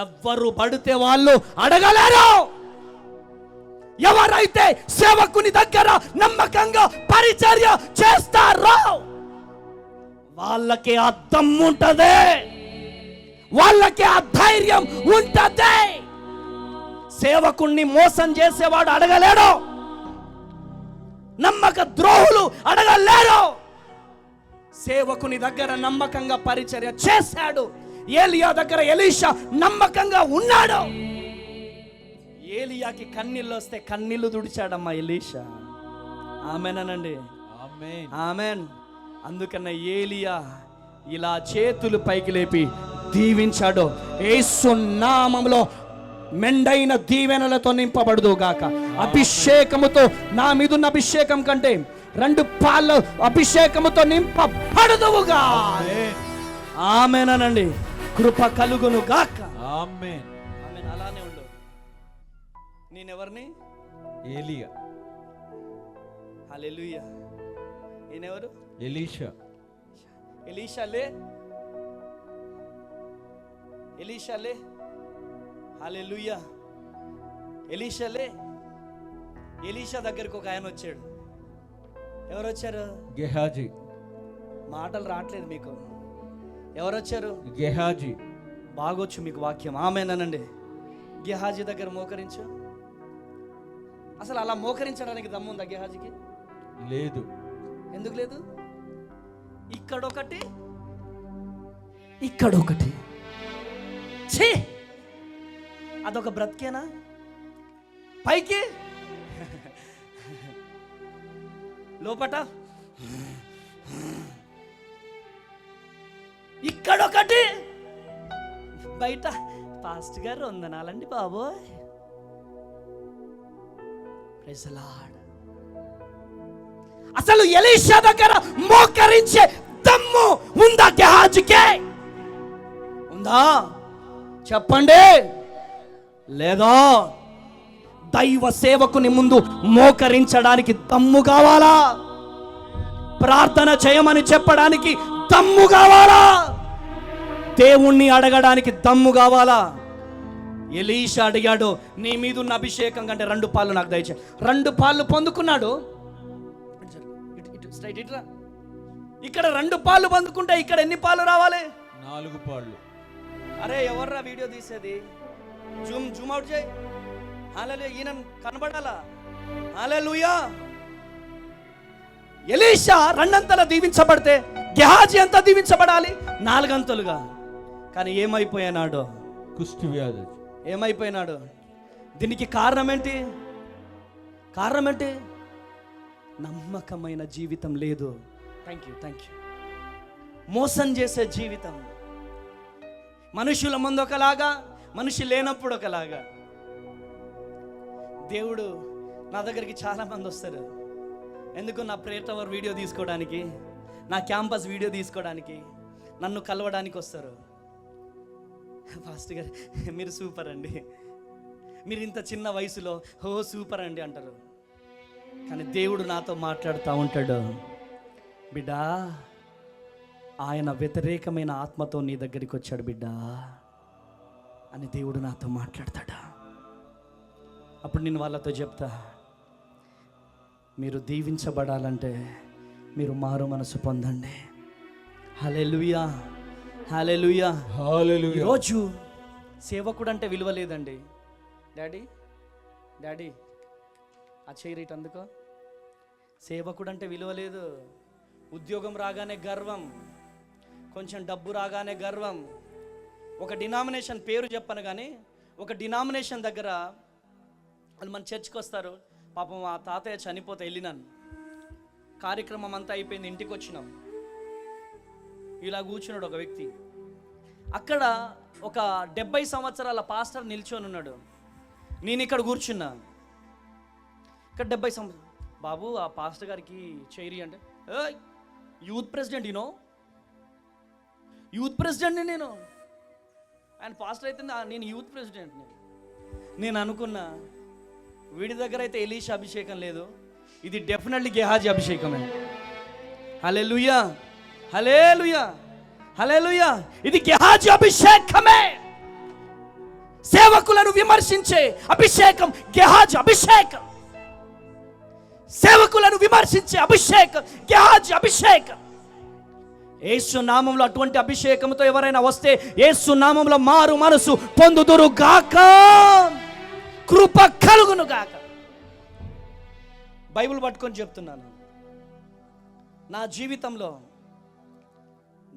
ఎవ్వరు పడితే వాళ్ళు అడగలేరు. ఎవరైతే సేవకుని దగ్గర నమ్మకంగా పరిచర్య చేస్తారో వాళ్ళకి ఆ దమ్ము ఉంటది, వాళ్ళకి ఆ ధైర్యం ఉంటది. సేవకుణ్ణి మోసం చేసేవాడు అడగలేడు, నమ్మక ద్రోహులు అడగలేరు. సేవకుని దగ్గర నమ్మకంగా పరిచర్య చేశాడు. ఏలియా దగ్గర ఎలీషా నమ్మకంగా ఉన్నాడు. ఏలియాకి కన్నీళ్ళు వస్తే కన్నీళ్లు తుడిచాడమ్మా ఎలీషా. ఆమెనండి, ఆమెన్. అందుకన్న ఏలియా ఇలా చేతులు పైకి లేపి దీవించాడు. యేసు నామములో మెండైన దీవెనలతో నింపబడదు గాక. అభిషేకముతో, నా మీదున్న అభిషేకం కంటే 2 పాళ్ళ అభిషేకముతో నింపబడదువుగా. ఆమేనండి. కృప కలుగును గాక. ఆమేన్. ఆమేన్. అలానే ఉండు. నేనెవరిని? ఏలియా. హల్లెలూయా. నేనెవరు? ఎలీషా. ఎలీషాలే. హల్లెలూయా. ఎలీషాలే. ఎలీషా దగ్గరికి ఒక ఆయన వచ్చాడు. ఎవరు వచ్చారు? గెహాజీ. మాటలు రావట్లేదు మీకు. ఎవరు వచ్చారు? గెహాజీ. బాగొచ్చు మీకు వాక్యం. ఆమేనండి. గెహాజీ దగ్గర మోకరించు. అసలు అలా మోకరించడానికి దమ్ముందా గెహాజీకి? లేదు. ఎందుకు లేదు? ఇక్కడొకటి, ఇక్కడొకటి. ఛీ, అదొక బ్రతికేనా? పైకి లోపట ఇక్కడొకటి, బయట పాస్ట్ గారు వందనాలండి బాబోయ్. Praise the Lord. అసలు ఎలీషా దగ్గర మోకరించే దమ్ము ఉందా గెహాజీకి? ఉందా? చెప్పండి. లేదా? దైవ సేవకుని ముందు మోకరించడానికి దమ్ము కావాలా? ప్రార్థన చేయమని చెప్పడానికి దమ్ము కావాలా? దేవుణ్ణి అడగడానికి దమ్ము కావాలా? ఎలీషా అడిగాడు, నీ మీద ఉన్న అభిషేకం కంటే 2 పాళ్ళు నాకు దయచేయి. 2 పాళ్ళు పొందుకున్నాడు. స్ట్రైట్ ఇట్రా. ఇక్కడ 2 పాళ్ళు పొందుకుంటే ఇక్కడ ఎన్ని పాలు రావాలి? 4 పాళ్ళు. అరే ఎవర్రా వీడియో తీసేది? జూమ్ అవుట్ చేయి. హల్లెలూయా. ఈయన కనబడాలా? హల్లెలూయా. ఎలీషా 2 అంతల దీవించబడితే గెహాజీ ఎంత దీవించబడాలి? 4 అంతలుగా. కానీ ఏమైపోయినాడు? కుష్టి వ్యాధి. ఏమైపోయినాడు? దీనికి కారణం ఏంటి? నమ్మకమైన జీవితం లేదు. Thank you. మోసం చేసే జీవితం. మనుషుల ముందు ఒకలాగా, మనిషి లేనప్పుడు ఒకలాగా. దేవుడు నా దగ్గరికి చాలా మంది వస్తారు. ఎందుకు? నా ప్రేయర్ టవర్ వీడియో తీసుకోవడానికి, నా క్యాంపస్ వీడియో తీసుకోవడానికి, నన్ను కలవడానికి వస్తారు. పాస్టర్ గారు మీరు సూపర్ అండి, మీరు ఇంత చిన్న వయసులో సూపర్ అండి అంటారు. కానీ దేవుడు నాతో మాట్లాడుతూ ఉంటాడు, బిడ్డా ఆయన వ్యతిరేకమైన ఆత్మతో నీ దగ్గరికి వచ్చాడు బిడ్డా అని దేవుడు నాతో మాట్లాడతాడా. అప్పుడు నేను వాళ్ళతో చెప్తా, మీరు దీవించబడాలంటే మీరు మారు మనసు పొందండి. హల్లెలూయా, హల్లెలూయా. హల్లెలూయా. ఈరోజు సేవకుడు అంటే విలువ లేదండి. డాడీ డాడీ ఆ చైర్ అందుకో. సేవకుడు అంటే విలువ లేదు. ఉద్యోగం రాగానే గర్వం, కొంచెం డబ్బు రాగానే గర్వం. ఒక డినామినేషన్ పేరు చెప్పను కానీ, ఒక డినామినేషన్ దగ్గర వాళ్ళు మన చర్చ్కి వస్తారు. పాపం ఆ తాతయ్య చనిపోతే వెళ్ళినాను, కార్యక్రమం అంతా అయిపోయింది, ఇంటికి వచ్చినాం. ఇలా కూర్చున్నాడు ఒక వ్యక్తి. అక్కడ ఒక 70 సంవత్సరాల పాస్టర్ నిల్చొని ఉన్నాడు. నేను ఇక్కడ కూర్చున్నా. ఇక్కడ 70 సంవత్సరాలు బాబు ఆ పాస్టర్ గారికి చైరీ అంటే, యూత్ ప్రెసిడెంట్ యూనో, యూత్ ప్రెసిడెంట్ని నేను. ఆయన పాస్టర్ అయితే నేను యూత్ ప్రెసిడెంట్ని. నేను అనుకున్నా, వీడి దగ్గర అయితే ఎలీషా అభిషేకం లేదు, ఇది డెఫినెట్లీ గెహాజీ అభిషేకమే. హల్లెలూయా, హల్లెలూయా, హల్లెలూయా. ఇది గెహాజీ అభిషేకమే. సేవకులను విమర్శించే అభిషేకం గెహాజీ అభిషేకం. సేవకులను విమర్శించే అభిషేకం గెహాజీ అభిషేకం. యేసు నామంలో అటువంటి అభిషేకంతో ఎవరైనా వస్తే యేసు నామంలో మారు మనసు పొందుదురు గాక, కృప కలుగును గాక. బైబిల్ పట్టుకొని చెప్తున్నాను. నా జీవితంలో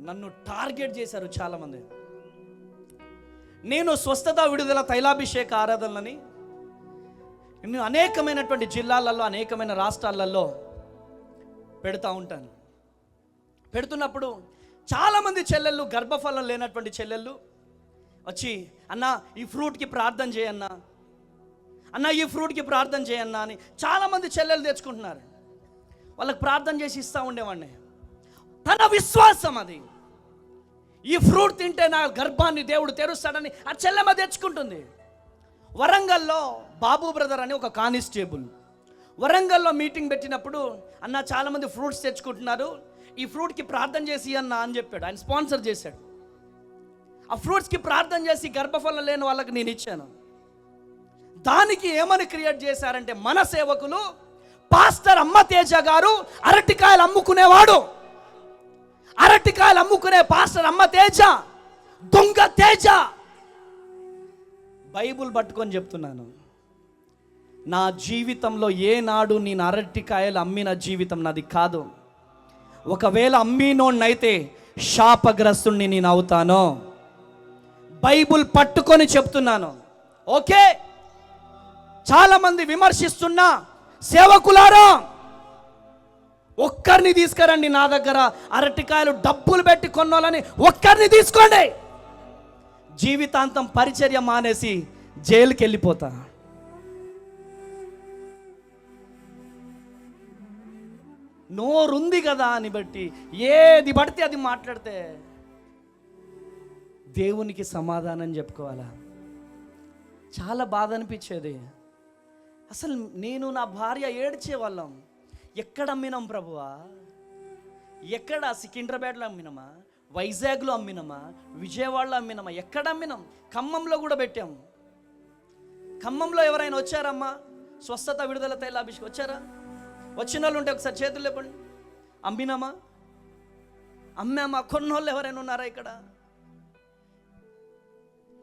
నన్ను టార్గెట్ చేశారు చాలామంది. నేను స్వస్థత విడుదల తైలాభిషేక ఆరాధనలని నేను అనేకమైనటువంటి జిల్లాలలో, అనేకమైన రాష్ట్రాలలో పెడతా ఉంటాను. పెడుతున్నప్పుడు చాలామంది చెల్లెళ్ళు, గర్భఫలం లేనటువంటి చెల్లెళ్ళు వచ్చి, అన్న ఈ ఫ్రూట్కి ప్రార్థన చేయన్నా, అన్న ఈ ఫ్రూట్కి ప్రార్థన చేయన్నా అని చాలామంది చెల్లెలు తెచ్చుకుంటున్నారు. వాళ్ళకి ప్రార్థన చేసి ఇస్తూ ఉండేవాడిని. తన విశ్వాసం అది. ఈ ఫ్రూట్ తింటే నా గర్భాన్ని దేవుడు తెరుస్తాడని ఆ చెల్లెమ్మ తెచ్చుకుంటుంది. వరంగల్లో బాబు బ్రదర్ అని ఒక కానిస్టేబుల్ వరంగల్లో మీటింగ్ పెట్టినప్పుడు, అన్న చాలామంది ఫ్రూట్స్ తెచ్చుకుంటున్నారు, ఈ ఫ్రూట్కి ప్రార్థన చేసి అన్న అని చెప్పాడు. ఆయన స్పాన్సర్ చేశాడు. ఆ ఫ్రూట్స్కి ప్రార్థన చేసి గర్భఫలం లేని వాళ్ళకి నేను ఇచ్చాను. దానికి ఏమని క్రియేట్ చేశారంటే, మన సేవకులు పాస్టర్ అమ్మ తేజ గారు అరటికాయలు అమ్ముకునేవాడు, అరటికాయలు అమ్ముకునే పాస్టర్ అమ్మ తేజ దొంగ తేజ. బైబుల్ పట్టుకొని చెప్తున్నాను, నా జీవితంలో ఏనాడు నేను అరటికాయలు అమ్మిన జీవితం నాది కాదు. ఒకవేళ అమ్మినోడినైతే శాపగ్రస్తుణ్ణి నేను అవుతాను. బైబుల్ పట్టుకొని చెప్తున్నాను. ఓకే, చాలామంది విమర్శిస్తున్నా సేవకులారా, ఒక్కరిని తీసుకురండి నా దగ్గర, అరటికాయలు డబ్బులు పెట్టి కొన్నోళ్ళని ఒక్కరిని తీసుకోండి. జీవితాంతం పరిచర్య మానేసి జైలుకి వెళ్ళిపోతా. నోరుంది కదా అని బట్టి ఏది పడితే అది మాట్లాడితే దేవునికి సమాధానం చెప్పుకోవాలా? చాలా బాధ అనిపించేది. అసలు నేను నా భార్య ఏడ్చేవాళ్ళం. ఎక్కడ అమ్మినాం ప్రభువా? ఎక్కడ? సికింద్రాబాద్లో అమ్మినామా, వైజాగ్లో అమ్మినామా, విజయవాడలో అమ్మినామా? ఎక్కడ అమ్మినాం? ఖమ్మంలో కూడా పెట్టాం. ఖమ్మంలో ఎవరైనా వచ్చారమ్మా స్వస్థత విడుదల తైలాభిషేకం వచ్చారా? వచ్చిన వాళ్ళు ఉంటే ఒకసారి చేతులు లేపండి. అమ్మినామా, అమ్మామా, కొన్నోళ్ళు ఎవరైనా ఉన్నారా ఇక్కడ?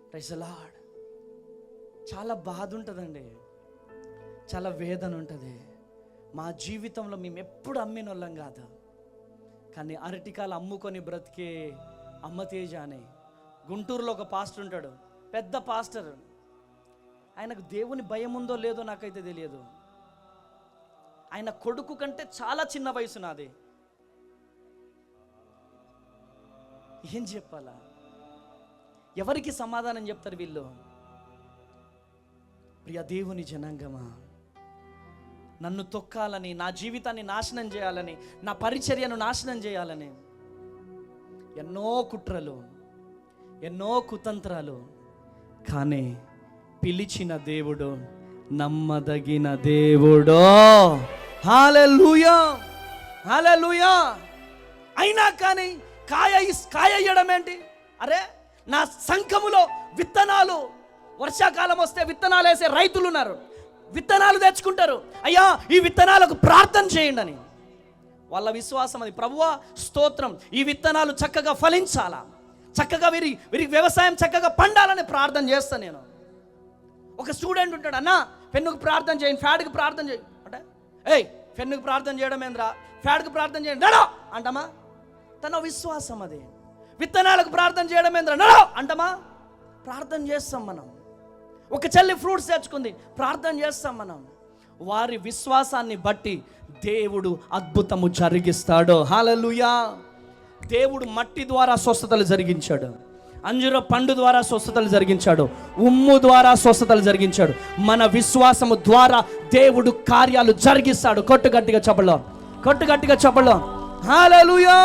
Praise the Lord. చాలా బాధ ఉంటుందండి, చాలా వేదన ఉంటుంది. మా జీవితంలో మేము ఎప్పుడు అమ్మిన వాళ్ళం కాదు, కానీ అరటికాయలు అమ్ముకొని బ్రతికే అమ్మ తేజ అని. గుంటూరులో ఒక పాస్టర్ ఉంటాడు, పెద్ద పాస్టర్. ఆయనకు దేవుని భయం ఉందో లేదో నాకైతే తెలియదు. ఆయన కొడుకు కంటే చాలా చిన్న వయసు నాది. ఏం చెప్పాలా? ఎవరికి సమాధానం చెప్తారు వీళ్ళు? ప్రియ దేవుని జనాంగమా, నన్ను తొక్కాలని, నా జీవితాన్ని నాశనం చేయాలని, నా పరిచర్యను నాశనం చేయాలని ఎన్నో కుట్రలు, ఎన్నో కుతంత్రాలు. కానీ పిలిచిన దేవుడు నమ్మదగిన దేవుడు. హల్లెలూయా, హల్లెలూయా. అయినా కానీ కాయ ఇయ్యడం ఏంటి? అరే, నా సంఘములో విత్తనాలు, వర్షాకాలం వస్తే విత్తనాలు వేసే రైతులు ఉన్నారు. విత్తనాలు తెచ్చుకుంటారు, అయ్యా ఈ విత్తనాలకు ప్రార్థన చేయండి అని. వాళ్ళ విశ్వాసం అది. ప్రభువా స్తోత్రం, ఈ విత్తనాలు చక్కగా ఫలించాలా, చక్కగా వీరికి వ్యవసాయం చక్కగా పండాలని ప్రార్థన చేస్తాను నేను. ఒక స్టూడెంట్ ఉంటాడు, అన్న పెన్నుకు ప్రార్థన చేయండి, ఫ్యాడ్కి ప్రార్థన చేయండి అంటే, ఏయ్ పెన్నుకు ప్రార్థన చేయడం ఏంద్రా, ఫ్యాడ్కి ప్రార్థన చేయండి నడో అంటామా? తన విశ్వాసం అది. విత్తనాలకు ప్రార్థన చేయడం ఏంద్రా నడో అంటామా? ప్రార్థన చేస్తాం మనం. ఒక చెల్లి ఫ్రూట్స్ తెచ్చుకుంది, ప్రార్థన చేస్తాం మనం. వారి విశ్వాసాన్ని బట్టి దేవుడు అద్భుతము జరిగిస్తాడు. హల్లెలూయా. దేవుడు మట్టి ద్వారా స్వస్థతలు జరిగించాడు, అంజూర పండు ద్వారా స్వస్థతలు జరిగించాడు, ఉమ్ము ద్వారా స్వస్థతలు జరిగించాడు. మన విశ్వాసము ద్వారా దేవుడు కార్యాలు జరిగిస్తాడు. కొట్టుగట్టిగా చెప్పలో, కొట్టుగట్టిగా చెప్పలో. హల్లెలూయా.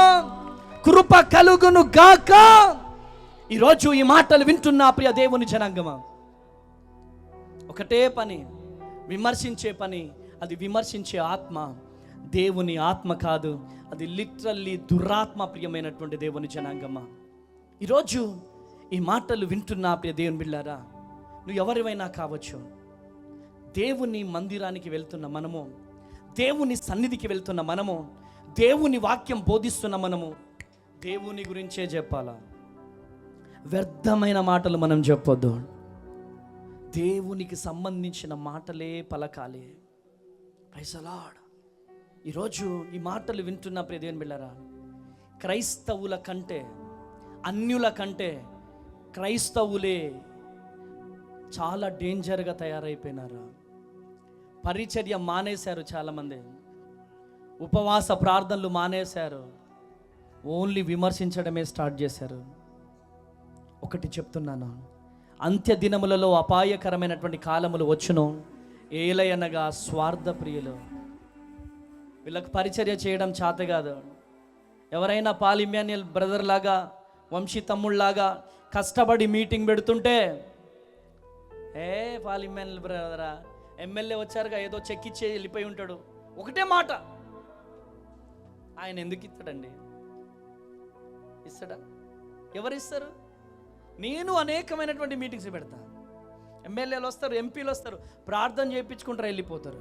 కృప కలుగును గాక. ఈరోజు ఈ మాటలు వింటున్న ప్రియ దేవుని జనాంగమా, ఒకటే పని, విమర్శించే పని. అది విమర్శించే ఆత్మ దేవుని ఆత్మ కాదు, అది లిటరల్లీ దురాత్మ. ప్రియమైనటువంటి దేవుని జనాంగమా, ఈరోజు ఈ మాటలు వింటున్నా ప్రియ దేవుని బిడ్డలారా, నువ్వు ఎవరివైనా కావచ్చు, దేవుని మందిరానికి వెళ్తున్న మనము, దేవుని సన్నిధికి వెళ్తున్న మనము, దేవుని వాక్యం బోధిస్తున్న మనము దేవుని గురించే చెప్పాలా. వ్యర్థమైన మాటలు మనం చెప్పొద్దు, దేవునికి సంబంధించిన మాటలే పలకాలి. Praise the Lord. ఈరోజు ఈ మాటలు వింటున్న ప్రియ దేవుని బిడ్డలారా, క్రైస్తవుల కంటే, అన్యుల కంటే క్రైస్తవులే చాలా డేంజర్గా తయారైపోయినారు. పరిచర్య మానేశారు, చాలామంది ఉపవాస ప్రార్థనలు మానేశారు, ఓన్లీ విమర్శించడమే స్టార్ట్ చేశారు. ఒకటి చెప్తున్నాను, అంత్య దినములలో అపాయకరమైనటువంటి కాలములు వచ్చును. ఏలయనగా స్వార్థ ప్రియులు, వీళ్ళకి పరిచర్య చేయడం చేత కాదు. ఎవరైనా పాల్ ఇమ్మాన్యుయల్ బ్రదర్ లాగా, వంశీ తమ్ముళ్ళలాగా కష్టపడి మీటింగ్ పెడుతుంటే, పాల్ ఇమ్మాన్యుయల్ బ్రదరా, ఎమ్మెల్యే వచ్చారుగా ఏదో చెక్ ఇచ్చే వెళ్ళిపోయి ఉంటాడు, ఒకటే మాట. ఆయన ఎందుకు ఇస్తాడండి? ఇస్తాడా? ఎవరిస్తారు? నేను అనేకమైనటువంటి మీటింగ్స్ పెడతా, ఎమ్మెల్యేలు వస్తారు, ఎంపీలు వస్తారు, ప్రార్థన చేయించుకుంటారు, వెళ్ళిపోతారు.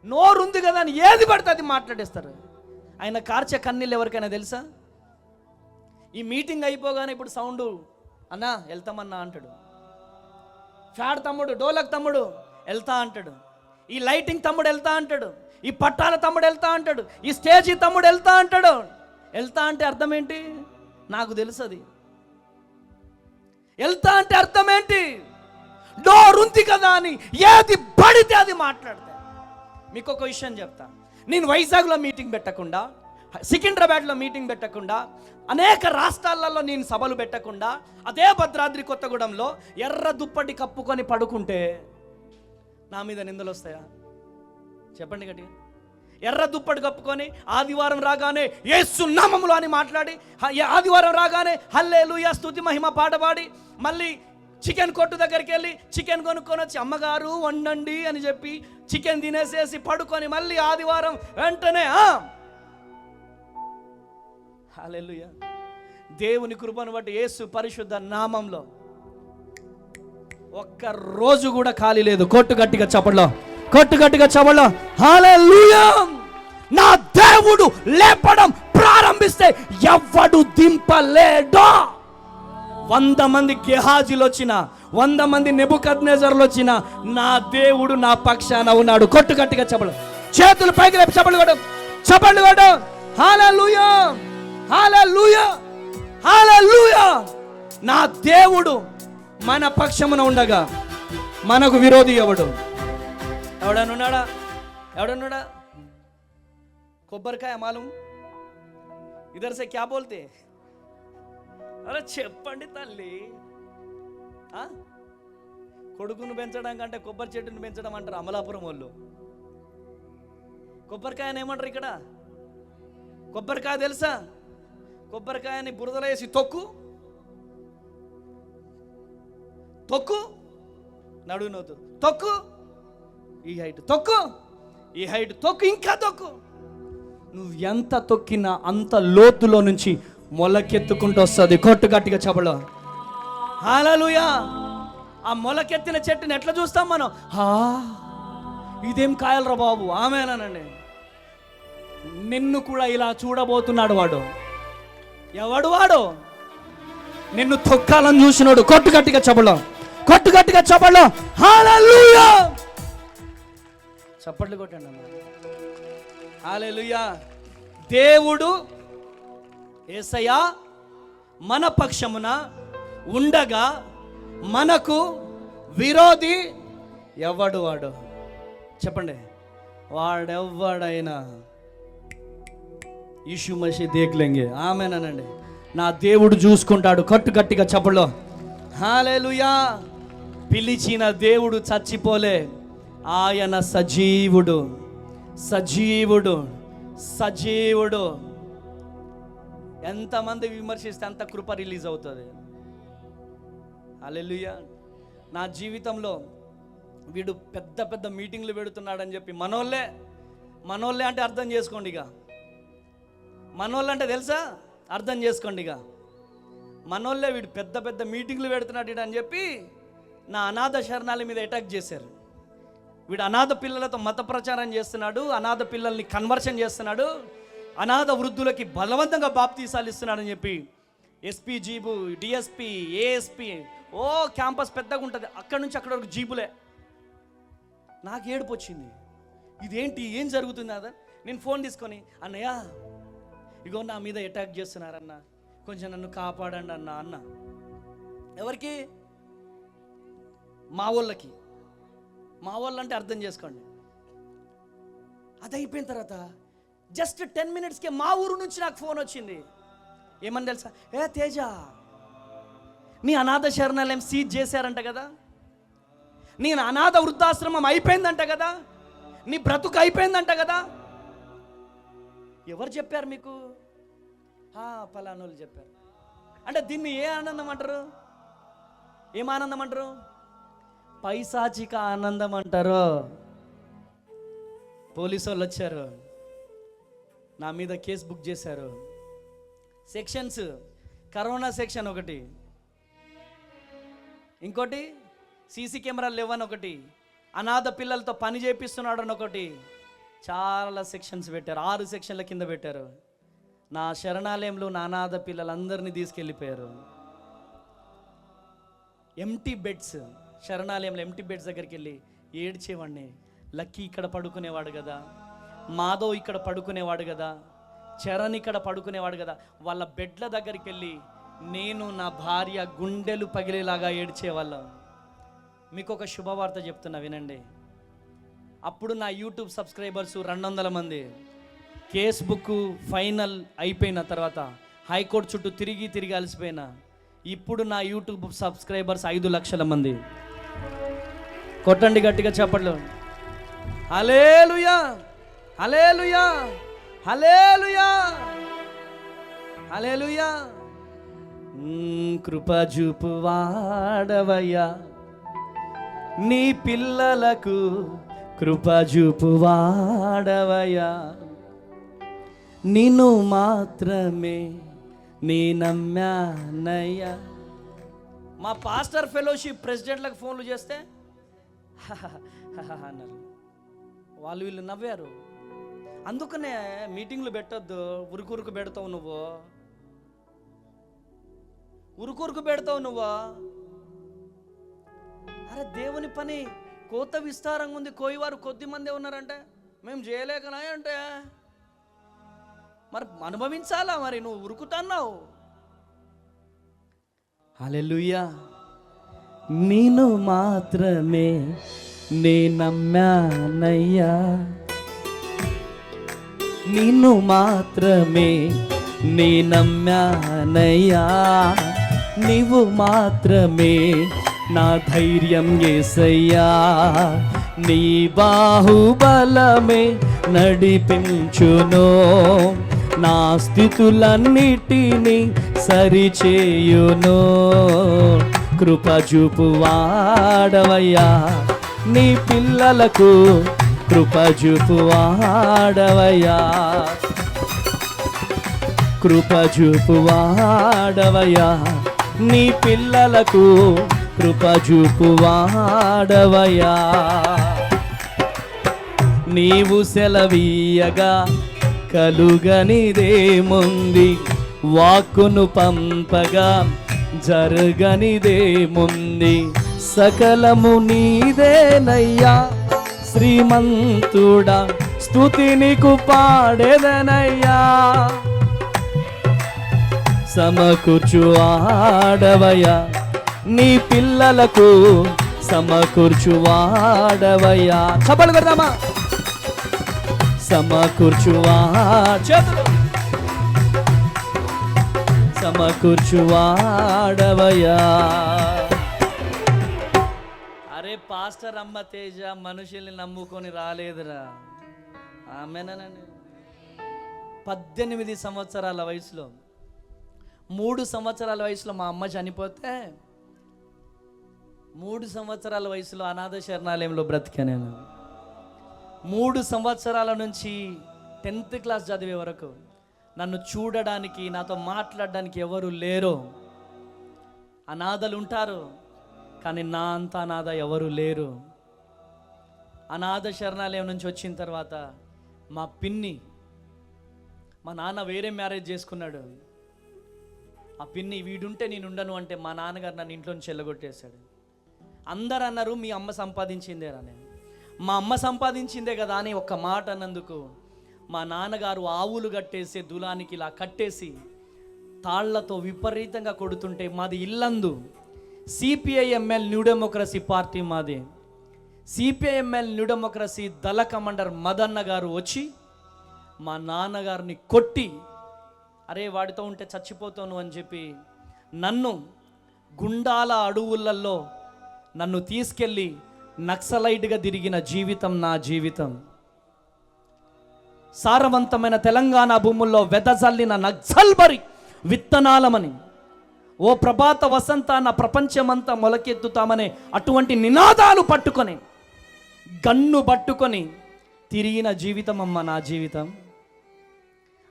నోరు ఉంది కదా అని ఏది పడితే అది మాట్లాడేస్తారు. ఆయన కార్చే కన్నీళ్ళు ఎవరికైనా తెలుసా? ఈ మీటింగ్ అయిపోగానే ఇప్పుడు సౌండ్ అన్నా వెళ్తామన్నా అంటాడు, ఫ్యాడ్ తమ్ముడు, డోలక్ తమ్ముడు వెళ్తా అంటాడు, ఈ లైటింగ్ తమ్ముడు వెళ్తా అంటాడు, ఈ పట్టాల తమ్ముడు వెళ్తా అంటాడు, ఈ స్టేజీ తమ్ముడు వెళ్తా అంటాడు. వెళ్తా అంటే అర్థం ఏంటి? నాకు తెలుసు అది. వెళ్తా అంటే అర్థం ఏంటి? డోర్ ఉంది కదా అని ఏది పడితే అది మాట్లాడతా. మీకు ఒక విషయం చెప్తా, నేను వైజాగ్లో మీటింగ్ పెట్టకుండా, సికింద్రాబాద్లో మీటింగ్ పెట్టకుండా, అనేక రాష్ట్రాలలో నేను సభలు పెట్టకుండా, అదే భద్రాద్రి కొత్తగూడెంలో ఎర్ర దుప్పటి కప్పుకొని పడుకుంటే నా మీద నిందలు వస్తాయా? చెప్పండి గట్టిగా. ఎర్ర దుప్పటి కప్పుకొని ఆదివారం రాగానే యేసు నామములో అని మాట్లాడి, ఆదివారం రాగానే హల్లెలూయా స్తుతి మహిమ పాడబాడి, మళ్ళీ చికెన్ కొట్టు దగ్గరికి వెళ్ళి చికెన్ కొనుక్కొని వచ్చి అమ్మగారు వండండి అని చెప్పి చికెన్ తినేసేసి పడుకొని మళ్ళీ ఆదివారం వెంటనే హల్లెలూయా. దేవుని కృపను బట్టి యేసు పరిశుద్ధ నామంలో ఒక్క రోజు కూడా ఖాళీ లేదు. కొట్టు గట్టిగా చప్పట్లో, కొట్టు గట్టిగా చప్పట్లో. హల్లెలూయా. నా దేవుడు లేపడం ప్రారంభిస్తే ఎవ్వడు దింపలేడు. 100 మంది గెహాజీలు వచ్చిన, 100 మంది నెబుకద్నెజర్లు వచ్చిన, నా దేవుడు నా పక్షాన ఉన్నాడు. కొట్టు గట్టిగా చప్పట్లు, చేతులు పైకి లేపి చప్పట్లు కొట్టు, చప్పట్లు కొట్టు. హల్లెలూయా, హల్లెలూయా, హల్లెలూయా. నా దేవుడు మన పక్షమున ఉండగా మనకు విరోధి ఎవడు? ఎవడనున్నాడా? ఎవడనున్నాడా? కొబ్బరికాయ మాలూం ఇదర్ సే క్యా బోల్తే? అరే చెప్పండి తల్లి. కొడుకును పెంచడం కంటే కొబ్బరి చెట్టును పెంచడం అంటారు అమలాపురం వాళ్ళు. కొబ్బరికాయని ఏమంటారు ఇక్కడ? కొబ్బరికాయ తెలుసా? కొబ్బరికాయని బురదలో వేసి తొక్కు, తొక్కు, నడువు నవ్వుతూ తొక్కు, ఈ హైట్ తొక్కు, ఈ హైట్ తొక్కు, ఇంకా తొక్కు. నువ్వు ఎంత తొక్కినా అంత లోతులో నుంచి మొలకెత్తుకుంటూ వస్తుంది. కొట్టు గట్టిగా చెప్పలో. హల్లెలూయా. ఆ మొలకెత్తిన చెట్టుని ఎట్లా చూస్తాం మనం? ఇదేం కాయలరా బాబు, ఆమెనండి. నిన్ను కూడా ఇలా చూడబోతున్నాడు వాడు. ఎవడు వాడు? నిన్ను తొక్కాలని చూసినాడు. కొట్టు గట్టిగా చప్పట్లో, కొట్టు గట్టిగా చప్పట్లో. హల్లెలూయా! చప్పట్లు కొట్టండి అన్న. హల్లెలూయా! దేవుడు యేసయ్య మన పక్షమున ఉండగా మనకు విరోధి ఎవడు? వాడు చెప్పండి. వాడెవ్వడైనా యీశు మసీహ్ దేఖ్లేంగే. ఆమేనండి. నా దేవుడు చూసుకుంటాడు. కట్టు గట్టిగా చప్పట్లో. హల్లెలూయా! పిలిచిన దేవుడు చచ్చిపోలే. ఆయన సజీవుడు, సజీవుడు, సజీవుడు. ఎంతమంది విమర్శిస్తే అంత కృప రిలీజ్ అవుతుంది. హల్లెలూయా! నా జీవితంలో వీడు పెద్ద పెద్ద మీటింగ్లు పెడుతున్నాడని చెప్పి మనోళ్ళే అంటే అర్థం చేసుకోండి. ఇక మనోళ్ళు అంటే తెలుసా? అర్థం చేసుకోండి. ఇక మనోళ్ళే వీడు పెద్ద పెద్ద మీటింగ్లు పెడుతున్నాడు అని చెప్పి నా అనాథ శరణాల మీద అటాక్ చేశారు. వీడు అనాథ పిల్లలతో మత ప్రచారం చేస్తున్నాడు, అనాథ పిల్లల్ని కన్వర్షన్ చేస్తున్నాడు, అనాథ వృద్ధులకి బలవంతంగా బాప్తీసాలు ఇస్తున్నాడని చెప్పి SP jeep, DSP, ASP, campus పెద్దగా ఉంటుంది. అక్కడి నుంచి అక్కడ వరకు జీబులే. నాకు ఏడుపు వచ్చింది. ఇదేంటి, ఏం జరుగుతుంది అదా? నేను ఫోన్ తీసుకొని, అన్నయ్య ఇగో నా మీద అటాక్ చేస్తున్నారన్న, కొంచెం నన్ను కాపాడండి అన్న. ఎవరికి? మా వాళ్ళకి. మా వాళ్ళు అంటే అర్థం చేసుకోండి. అది అయిపోయిన తర్వాత జస్ట్ 10 minutesకే మా ఊరు నుంచి నాకు ఫోన్ వచ్చింది. ఏమని తెలుసా? తేజ, నీ అనాథ శరణాలయం సీజ్ చేశారంట కదా, నీ అనాథ వృద్ధాశ్రమం అయిపోయిందంట కదా, నీ బ్రతుకు అయిపోయిందంట కదా. ఎవరు చెప్పారు మీకు? పలానోళ్ళు చెప్పారు. అంటే దీన్ని ఏ ఆనందం అంటారు? ఏం ఆనందం అంటారు? పైశాచిక ఆనందం అంటారు. పోలీసు వాళ్ళు వచ్చారు, నా మీద కేసు బుక్ చేశారు. సెక్షన్స్, కరోనా సెక్షన్ ఒకటి, ఇంకోటి సీసీ కెమెరాలు లేవని ఒకటి, అనాథ పిల్లలతో పని చేపిస్తున్నాడు అని ఒకటి, చాలా సెక్షన్స్ పెట్టారు. 6 సెక్షన్ల కింద పెట్టారు. నా శరణాలయంలో నా అనాథ పిల్లలందరినీ తీసుకెళ్ళిపోయారు. ఎంటీ బెడ్స్, శరణాలయంలో ఎంటీ బెడ్స్ దగ్గరికి వెళ్ళి ఏడ్చేవాడిని. లక్కీ ఇక్కడ పడుకునేవాడు కదా, మాధవ్ ఇక్కడ పడుకునేవాడు కదా, చరణ్ ఇక్కడ పడుకునేవాడు కదా. వాళ్ళ బెడ్ల దగ్గరికి వెళ్ళి నేను, నా భార్య గుండెలు పగిలేలాగా ఏడ్చేవాళ్ళం. మీకు ఒక శుభవార్త చెప్తున్నా వినండి. అప్పుడు నా యూట్యూబ్ సబ్స్క్రైబర్స్ 200 మంది. కేస్ బుక్ ఫైనల్ అయిపోయిన తర్వాత హైకోర్టు చుట్టూ తిరిగి అలసిపోయినా. ఇప్పుడు నా యూట్యూబ్ సబ్స్క్రైబర్స్ 5 లక్షల మంది. కొట్టండి గట్టిగా చప్పట్లు. హల్లెలూయా, హల్లెలూయా, హల్లెలూయా, హల్లెలూయా. కృప చూపు వాడవయ్యా, నీ పిల్లలకు కృప చూపు వాడవయ్యా, నిన్ను మాత్రమే నీ నమ్మానయ్యా. మా పాస్టర్ ఫెలోషిప్ ప్రెసిడెంట్లకు ఫోన్లు చేస్తే అన్నారు. వాళ్ళు వీళ్ళు నవ్వారు. అందుకనే మీటింగ్లు పెట్టొద్దు, ఉరుకురుకు పెడతావు నువ్వు, ఉరుకురుకు పెడతావు నువ్వు. అరే దేవుని పని కోత విస్తారంగా ఉంది, కోయివారు కొద్ది మందే ఉన్నారంటే మేము చేయలేకనా అంటే మరి అనుభవించాలా? మరి నువ్వు ఉరుకుతున్నావు. హల్లెలూయా. నిన్ను మాత్రమే నే నమ్మానయ్యా, నిన్ను మాత్రమే నే నమ్మానయ్యా, నీవు మాత్రమే నా ధైర్యం యేసయ్యా, నీ బాహుబలమే నడిపించును, నా స్థితులన్నిటినీ సరిచేయును. కృప చూపు వాడవయ్యా, నీ పిల్లలకు కృప చూపు వాడవయ్యా, కృప చూపు వాడవయ్యా, నీ పిల్లలకు కృప చూపువాడవయ్యా. నీవు సెలవీయగా కలుగనిదేముంది, వాక్కును పంపగా జరగనిదేముంది. సకలము నీదేనయ్యా శ్రీమంతుడా, స్తుతి నీకు పాడేదనయ్యా. సమకూర్చు ఆడవయ్యా, నీ పిల్లలకు సమకూర్చు వాడవయ్యా. చప్పట్లు కొడదామా? సమకూర్చు సమకూర్చు వాడవయ్యా. అరే పాస్టర్ అమ్మ తేజ మనుషుల్ని నమ్ముకొని రాలేదురా. ఆమెనండి. 18 సంవత్సరాల వయసులో, 3 సంవత్సరాల వయసులో మా అమ్మ చనిపోతే 3 సంవత్సరాల వయసులో అనాథ శరణాలయంలో బ్రతికా నేను. 3 సంవత్సరాల నుంచి 10th క్లాస్ చదివే వరకు నన్ను చూడడానికి, నాతో మాట్లాడడానికి ఎవరు లేరు. అనాథలు ఉంటారు, కానీ నా అంత అనాథ ఎవరు లేరు. అనాథ శరణాలయం నుంచి వచ్చిన తర్వాత మా పిన్ని, మా నాన్న వేరే మ్యారేజ్ చేసుకున్నాడు. ఆ పిన్ని వీడుంటే నేను ఉండను అంటే మా నాన్నగారు నన్ను ఇంట్లో నుంచి వెళ్ళగొట్టేశాడు. అందరు అన్నారు మీ అమ్మ సంపాదించిందేరా. నేను మా అమ్మ సంపాదించిందే కదా అని ఒక్క మాట అన్నందుకు మా నాన్నగారు ఆవులు కట్టేసి దులానికి ఇలా కట్టేసి తాళ్లతో విపరీతంగా కొడుతుంటే, మాది Yellandu CPIML New Democracy party మాది. సిపిఐఎంఎల్ న్యూ డెమోక్రసీ దళ కమాండర్ మదన్న గారు వచ్చి మా నాన్నగారిని కొట్టి, అరే వాడితో ఉంటే చచ్చిపోతాను అని చెప్పి నన్ను గుండాల అడవులలో నన్ను తీసుకెళ్ళి నక్సలైట్గా తిరిగిన జీవితం నా జీవితం. సారవంతమైన తెలంగాణ భూముల్లో వెదజల్లిన నక్సల్బరి విత్తనాలమని, ఓ ప్రభాత వసంతాన ప్రపంచమంతా మొలకెత్తుతామనే అటువంటి నినాదాలు పట్టుకొని గన్ను పట్టుకొని తిరిగిన జీవితం అమ్మ నా జీవితం.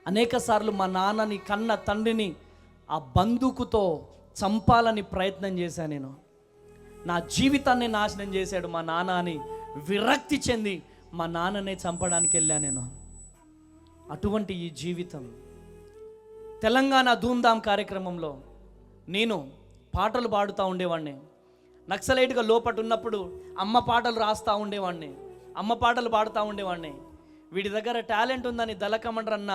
అనేక సార్లు మా నాన్నని కన్న తండ్రిని ఆ బందూకుతో చంపాలని ప్రయత్నం చేశాను నేను. నా జీవితాన్ని నాశనం చేశాడు మా నాన్న అని విరక్తి చెంది మా నాన్ననే చంపడానికి వెళ్ళా నేను. అటువంటి ఈ జీవితం. తెలంగాణ ధూమ్ధామ్ కార్యక్రమంలో నేను పాటలు పాడుతూ ఉండేవాడిని. నక్సలైట్గా లోపట ఉన్నప్పుడు అమ్మ పాటలు రాస్తూ ఉండేవాడిని, అమ్మ పాటలు పాడుతూ ఉండేవాడిని. వీడి దగ్గర టాలెంట్ ఉందని దళ కమాండర్ అన్న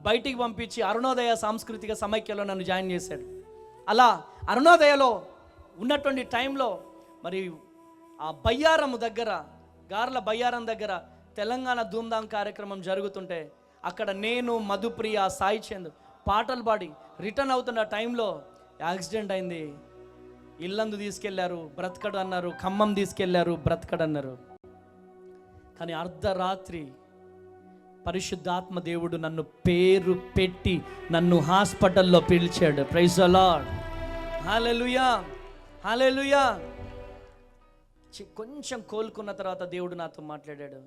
బయటికి పంపించి అరుణోదయ సాంస్కృతిక సమైక్యలో నన్ను జాయిన్ చేశాడు. అలా అరుణోదయలో ఉన్నటువంటి టైంలో మరి ఆ బయ్యారం దగ్గర, గార్ల బయ్యారం దగ్గర తెలంగాణ ధూమ్ధామ్ కార్యక్రమం జరుగుతుంటే అక్కడ నేను, మధుప్రియ, సాయి చంద్ పాటలు పాడి రిటర్న్ అవుతున్న టైంలో యాక్సిడెంట్ అయింది. ఇల్లందు తీసుకెళ్లారు, బ్రతకడు అన్నారు. ఖమ్మం తీసుకెళ్లారు, బ్రతకడు అన్నారు. కానీ అర్ధరాత్రి పరిశుద్ధాత్మ దేవుడు నన్ను పేరు పెట్టి నన్ను హాస్పిటల్లో పిలిచాడు. Praise the Lord. Hallelujah, hallelujah. కొంచెం కోలుకున్న తర్వాత దేవుడు నాతో మాట్లాడాడు.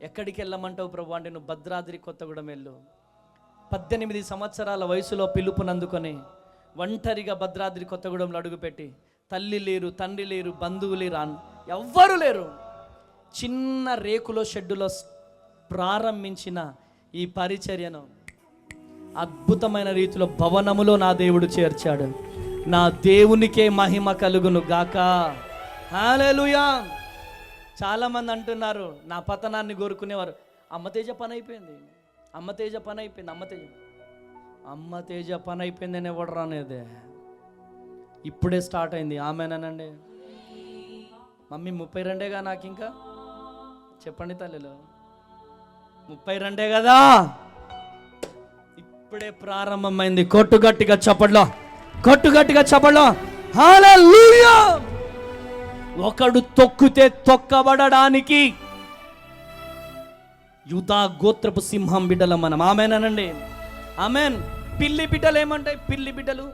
ఎక్కడికి వెళ్ళమంటావు ప్రభు అంటే, నువ్వు భద్రాద్రి కొత్తగూడెం వెళ్ళు. 18 సంవత్సరాల వయసులో పిలుపునందుకొని ఒంటరిగా భద్రాద్రి కొత్తగూడెంలో అడుగుపెట్టి, తల్లి లేరు, తండ్రి లేరు, బంధువు లేరు, ఎవ్వరు లేరు, చిన్న రేకులో షెడ్డులో ప్రారంభించిన ఈ పరిచర్యను అద్భుతమైన రీతిలో భవనములో నా దేవుడు చేర్చాడు. నా దేవునికే మహిమ కలుగును గాక. హల్లెలూయా. చాలామంది అంటున్నారు, నా పతనాన్ని కోరుకునేవారు, అమ్మ తేజ పని అయిపోయింది, అమ్మ తేజ పని అయిపోయింది, అమ్మ తేజ పని అయిపోయిందని ఎవడు రానేదే, ఇప్పుడే స్టార్ట్ అయింది. ఆమెనండి. మమ్మీ 32 నాకు ఇంకా చెప్పండి తల్లిలో, 32 కదా, ఇప్పుడే ప్రారంభమైంది. కొట్టు గట్టిగా చప్పట్లో, కొట్టు గట్టిగా చప్పట్లో. హల్లెలూయా. ఒకడు తొక్కితే తొక్కబడడానికి యూదా గోత్రపు సింహం బిడ్డల మనం. ఆమెనండి, ఆమెన్. పిల్లి బిడ్డలు ఏమంటాయి? పిల్లి బిడ్డలు